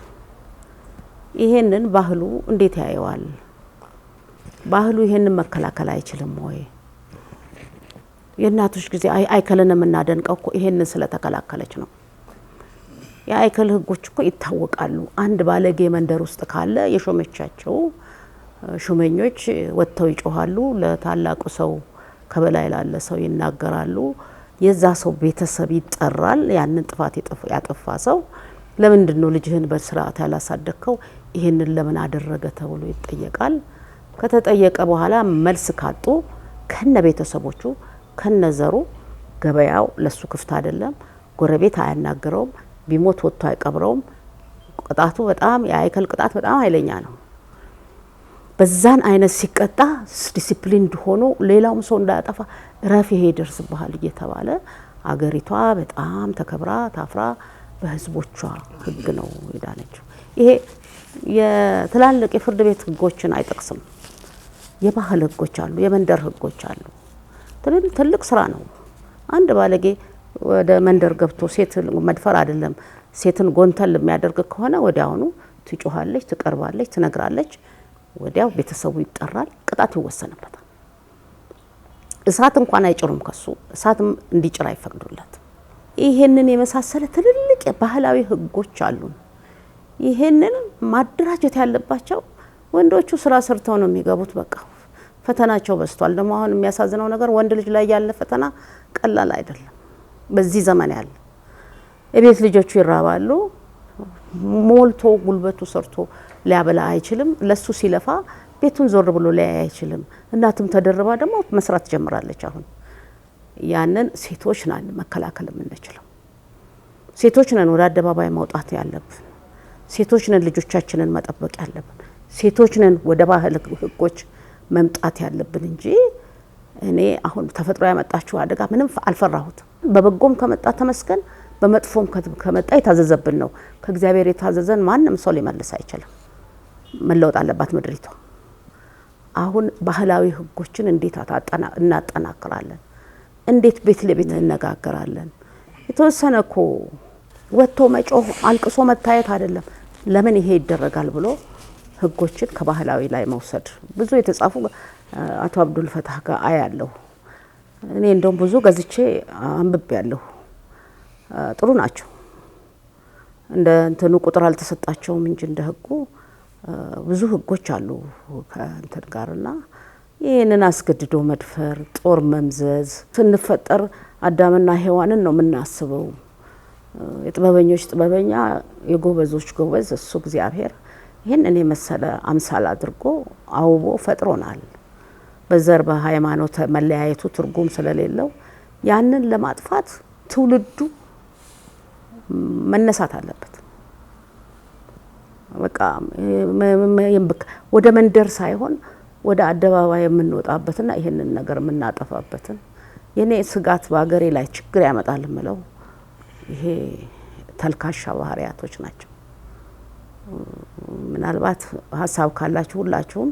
ይሄንን ባህሉ እንዴት ያየዋል? ባህሉ ይሄንን መከላከል አይችልም ወይ? የእናቶች ጊዜ አይከልን የምናደንቀው እኮ ይሄንን ስለተከላከለች ነው። የአይከል ህጎች እኮ ይታወቃሉ። አንድ ባለጌ መንደር ውስጥ ካለ የሾመቻቸው ሹመኞች ወጥተው ይጮሃሉ፣ ለታላቁ ሰው ከበላይ ላለ ሰው ይናገራሉ። የዛ ሰው ቤተሰብ ይጠራል። ያንን ጥፋት ያጠፋ ሰው ለምንድን ነው ልጅህን በስርዓት ያላሳደግከው? ይሄንን ለምን አደረገ ተብሎ ይጠየቃል። ከተጠየቀ በኋላ መልስ ካጡ ከነ ቤተሰቦቹ ከነዘሩ ገበያው ለሱ ክፍት አይደለም። ጎረቤት አያናግረውም። ቢሞት ወጥቶ አይቀብረውም። ቅጣቱ በጣም የአይከል ቅጣት በጣም ኃይለኛ ነው። በዛን አይነት ሲቀጣ ዲሲፕሊን ሆኖ ሌላውም ሰው እንዳያጠፋ ረፍ ይሄ ይደርስብሃል እየተባለ አገሪቷ በጣም ተከብራ ታፍራ በህዝቦቿ ህግ ነው የዳነችው። ይሄ የትላልቅ የፍርድ ቤት ህጎችን አይጠቅስም። የባህል ህጎች አሉ፣ የመንደር ህጎች አሉ። ትልቅ ስራ ነው። አንድ ባለጌ ወደ መንደር ገብቶ ሴት መድፈር አይደለም ሴትን ጎንተል የሚያደርግ ከሆነ ወዲያውኑ ትጮሃለች፣ ትቀርባለች፣ ትነግራለች። ወዲያው ቤተሰቡ ይጠራል፣ ቅጣት ይወሰንበታል። እሳት እንኳን አይጭሩም ከሱ እሳትም እንዲጭር አይፈቅዱለት። ይሄንን የመሳሰለ ትልልቅ ባህላዊ ህጎች አሉ። ይሄንን ማደራጀት ያለባቸው ወንዶቹ ስራ ሰርተው ነው የሚገቡት። በቃ ፈተናቸው በስቷል። ደግሞ አሁን የሚያሳዝነው ነገር ወንድ ልጅ ላይ ያለ ፈተና ቀላል አይደለም። በዚህ ዘመን ያለ የቤት ልጆቹ ይራባሉ። ሞልቶ ጉልበቱ ሰርቶ ሊያበላ አይችልም። ለሱ ሲለፋ ቤቱን ዞር ብሎ ሊያይ አይችልም። እናቱም ተደርባ ደግሞ መስራት ጀምራለች። አሁን ያንን ሴቶች ነን መከላከል የምንችለው። ሴቶች ነን ወደ አደባባይ መውጣት ያለብን። ሴቶች ነን ልጆቻችንን መጠበቅ ያለብን። ሴቶች ነን ወደ ባህል ህጎች መምጣት ያለብን እንጂ እኔ አሁን ተፈጥሮ ያመጣችው አደጋ ምንም አልፈራሁትም። በበጎም ከመጣ ተመስገን፣ በመጥፎም ከመጣ የታዘዘብን ነው። ከእግዚአብሔር የታዘዘን ማንም ሰው ሊመልስ አይችልም። መለወጥ አለባት ምድሪቷ። አሁን ባህላዊ ህጎችን እንዴት እናጠናክራለን? እንዴት ቤት ለቤት እንነጋገራለን? የተወሰነ እኮ ወጥቶ መጮህ አልቅሶ መታየት አይደለም። ለምን ይሄ ይደረጋል ብሎ ህጎችን ከባህላዊ ላይ መውሰድ ብዙ የተጻፉ አቶ አብዱል ፈታህ ጋር አያለሁ። እኔ እንደውም ብዙ ገዝቼ አንብቤ ያለሁ። ጥሩ ናቸው። እንደ እንትኑ ቁጥር አልተሰጣቸውም እንጂ እንደ ህጉ ብዙ ህጎች አሉ ከእንትን ጋርና ይህንን አስገድዶ መድፈር፣ ጦር መምዘዝ ስንፈጠር አዳምና ሔዋንን ነው የምናስበው። የጥበበኞች ጥበበኛ የጎበዞች ጎበዝ እሱ እግዚአብሔር ይህንን የመሰለ አምሳል አድርጎ አውቦ ፈጥሮናል። በዘር በሃይማኖት መለያየቱ ትርጉም ስለሌለው ያንን ለማጥፋት ትውልዱ መነሳት አለበት። በቃ ወደ መንደር ሳይሆን ወደ አደባባይ የምንወጣበትና ይሄንን ነገር የምናጠፋበትን የኔ ስጋት በአገሬ ላይ ችግር ያመጣል ምለው ይሄ ተልካሻ ባህሪያቶች ናቸው። ምናልባት ሀሳብ ካላችሁ ሁላችሁም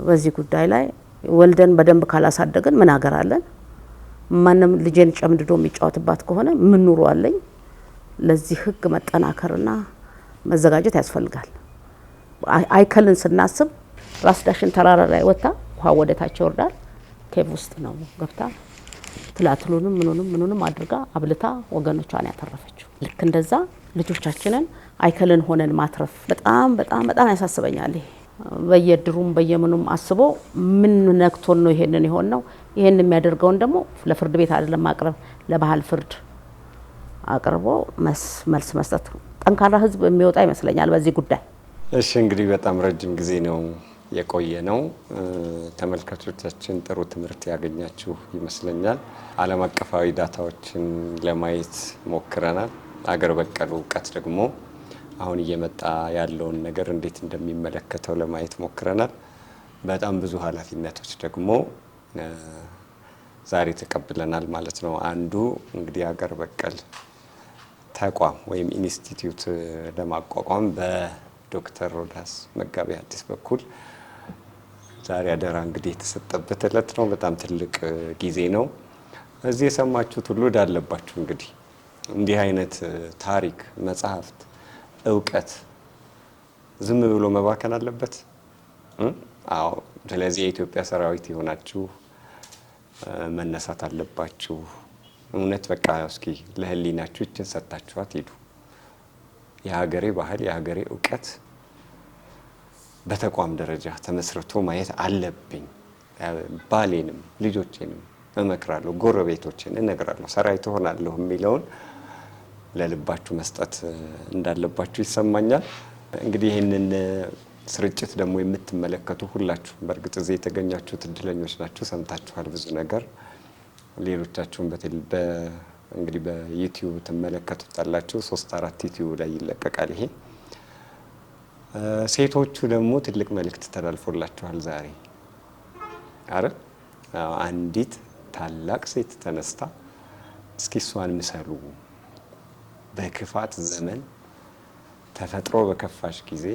በዚህ ጉዳይ ላይ ወልደን በደንብ ካላሳደገን ምን ሀገር አለን? ማንም ልጄን ጨምድዶ የሚጫወትባት ከሆነ ምን ኑሮ አለኝ? ለዚህ ህግ መጠናከርና መዘጋጀት ያስፈልጋል። አይከልን ስናስብ ራስ ዳሽን ተራራ ላይ ወጣ ውሃ ወደ ታች ይወርዳል። ኬቭ ውስጥ ነው ገብታ ትላትሉንም ምኑንም አድርጋ አብልታ ወገኖቿን ያተረፈችው። ልክ እንደዛ ልጆቻችንን አይከልን ሆነን ማትረፍ በጣም በጣም በጣም ያሳስበኛል። በየድሩም በየምኑም አስቦ ምን ነክቶን ነው ይሄንን ይሆነው? ይሄን የሚያደርገውን ደግሞ ለፍርድ ቤት አይደለም ማቅረብ፣ ለባህል ፍርድ አቅርቦ መልስ መስጠት ጠንካራ ህዝብ የሚወጣ ይመስለኛል በዚህ ጉዳይ። እሺ እንግዲህ በጣም ረጅም ጊዜ ነው የቆየ ነው። ተመልካቾቻችን ጥሩ ትምህርት ያገኛችሁ ይመስለኛል። ዓለም አቀፋዊ ዳታዎችን ለማየት ሞክረናል። አገር በቀል እውቀት ደግሞ አሁን እየመጣ ያለውን ነገር እንዴት እንደሚመለከተው ለማየት ሞክረናል። በጣም ብዙ ኃላፊነቶች ደግሞ ዛሬ ተቀብለናል ማለት ነው። አንዱ እንግዲህ አገር በቀል ተቋም ወይም ኢንስቲትዩት ለማቋቋም በዶክተር ሮዳስ መጋቤ ሐዲስ በኩል ዛሬ አደራ እንግዲህ የተሰጠበት እለት ነው። በጣም ትልቅ ጊዜ ነው። እዚህ የሰማችሁት ሁሉ ዳለባችሁ። እንግዲህ እንዲህ አይነት ታሪክ፣ መጽሐፍት፣ እውቀት ዝም ብሎ መባከን አለበት? አዎ። ስለዚህ የኢትዮጵያ ሰራዊት የሆናችሁ መነሳት አለባችሁ። እውነት በቃ እስኪ ለህሊናችሁ እችን ሰጣችኋት ሂዱ። የሀገሬ ባህል፣ የሀገሬ እውቀት በተቋም ደረጃ ተመስርቶ ማየት አለብኝ። ባሌንም ልጆቼንም እመክራለሁ፣ ጎረቤቶችን እነግራለሁ፣ ሰራዊት ሆናለሁ የሚለውን ለልባችሁ መስጠት እንዳለባችሁ ይሰማኛል። እንግዲህ ይህንን ስርጭት ደግሞ የምትመለከቱ ሁላችሁ በእርግጥ እዚህ የተገኛችሁት እድለኞች ናችሁ። ሰምታችኋል ብዙ ነገር። ሌሎቻችሁም እንግዲህ በዩቲዩብ ትመለከቱታላችሁ። 3-4 ዩቲዩብ ላይ ይለቀቃል ይሄ። ሴቶቹ ደግሞ ትልቅ መልእክት ተላልፎላችኋል ዛሬ አይደል? አንዲት ታላቅ ሴት ተነስታ እስኪ እሷን ምሰሉ፣ በክፋት ዘመን ተፈጥሮ በከፋሽ ጊዜ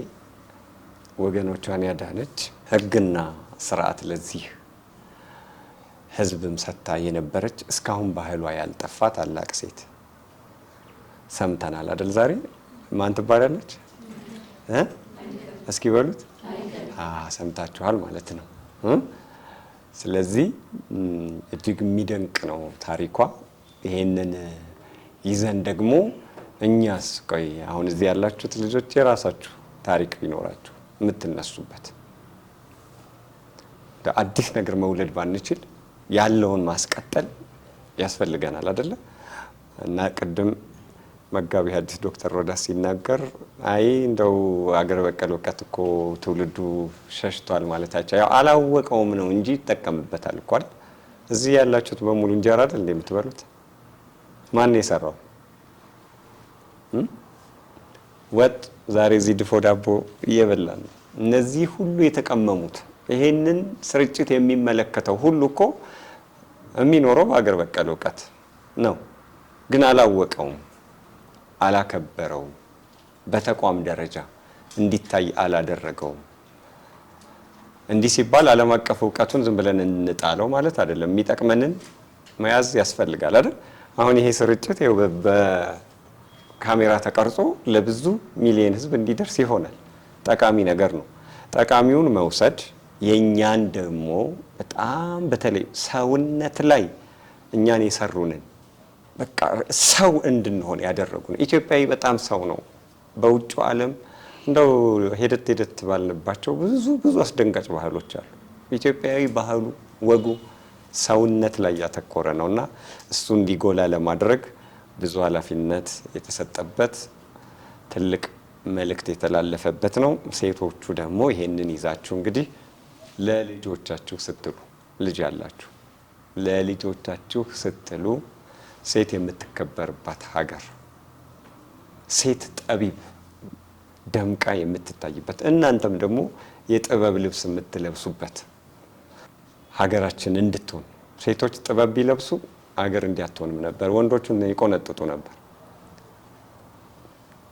ወገኖቿን ያዳነች ሕግና ስርዓት ለዚህ ሕዝብም ሰጥታ የነበረች እስካሁን ባህሏ ያልጠፋ ታላቅ ሴት ሰምተናል አይደል? ዛሬ ማን ትባላለች? እስኪ በሉት። ሰምታችኋል ማለት ነው። ስለዚህ እጅግ የሚደንቅ ነው ታሪኳ። ይሄንን ይዘን ደግሞ እኛስ ቆይ አሁን እዚህ ያላችሁት ልጆች የራሳችሁ ታሪክ ቢኖራችሁ የምትነሱበት አዲስ ነገር መውለድ ባንችል ያለውን ማስቀጠል ያስፈልገናል አይደለ? እና ቅድም መጋቤ ሐዲስ ዶክተር ሮዳስ ሲናገር አይ እንደው አገር በቀል እውቀት እኮ ትውልዱ ሸሽቷል ማለታቸው ያው አላወቀውም ነው እንጂ ይጠቀምበታል እኮ አይደል? እዚህ ያላችሁት በሙሉ እንጀራ አይደል እንደምትበሉት? ማን ነው የሰራው? ወጥ ዛሬ እዚህ ድፎ ዳቦ እየበላን ነው። እነዚህ ሁሉ የተቀመሙት ይሄንን ስርጭት የሚመለከተው ሁሉ እኮ የሚኖረው በአገር በቀል እውቀት ነው። ግን አላወቀውም፣ አላከበረውም፣ በተቋም ደረጃ እንዲታይ አላደረገውም። እንዲህ ሲባል ዓለም አቀፍ እውቀቱን ዝም ብለን እንጣለው ማለት አይደለም። የሚጠቅመንን መያዝ ያስፈልጋል አይደል? አሁን ይሄ ስርጭት ይኸው በካሜራ ተቀርጾ ለብዙ ሚሊዮን ሕዝብ እንዲደርስ ይሆናል። ጠቃሚ ነገር ነው። ጠቃሚውን መውሰድ የኛን ደግሞ በጣም በተለይ ሰውነት ላይ እኛን የሰሩንን በቃ ሰው እንድንሆን ያደረጉን ኢትዮጵያዊ በጣም ሰው ነው። በውጭ ዓለም እንደው ሄደት ባልንባቸው ብዙ አስደንጋጭ ባህሎች አሉ። ኢትዮጵያዊ ባህሉ ወጉ ሰውነት ላይ ያተኮረ ነውና እሱ እንዲጎላ ለማድረግ ብዙ ኃላፊነት የተሰጠበት ትልቅ መልእክት የተላለፈበት ነው። ሴቶቹ ደግሞ ይሄንን ይዛችሁ እንግዲህ ለልጆቻችሁ ስትሉ ልጅ ያላችሁ ለልጆቻችሁ ስትሉ ሴት የምትከበርባት ሀገር፣ ሴት ጠቢብ ደምቃ የምትታይበት፣ እናንተም ደግሞ የጥበብ ልብስ የምትለብሱበት ሀገራችን እንድትሆን። ሴቶች ጥበብ ቢለብሱ ሀገር እንዲያትሆንም ነበር። ወንዶቹን ይቆነጥጡ ነበር።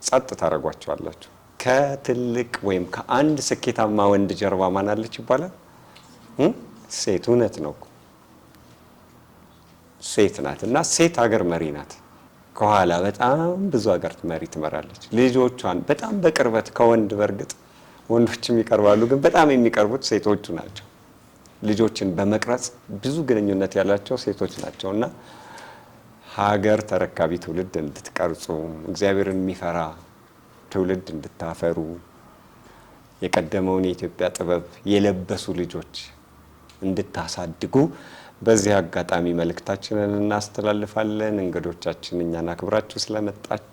ጸጥ ታደርጓቸዋላችሁ። ከትልቅ ወይም ከአንድ ስኬታማ ወንድ ጀርባ ማን አለች ይባላል? ሴት። እውነት ነው፣ ሴት ናት። እና ሴት ሀገር መሪ ናት። ከኋላ በጣም ብዙ ሀገር መሪ ትመራለች። ልጆቿን በጣም በቅርበት ከወንድ በእርግጥ ወንዶችም ይቀርባሉ፣ ግን በጣም የሚቀርቡት ሴቶቹ ናቸው። ልጆችን በመቅረጽ ብዙ ግንኙነት ያላቸው ሴቶች ናቸው። እና ሀገር ተረካቢ ትውልድ እንድትቀርጹ፣ እግዚአብሔርን የሚፈራ ትውልድ እንድታፈሩ፣ የቀደመውን የኢትዮጵያ ጥበብ የለበሱ ልጆች እንድታሳድጉ በዚህ አጋጣሚ መልእክታችንን እናስተላልፋለን። እንግዶቻችን እኛን አክብራችሁ ስለመጣችሁ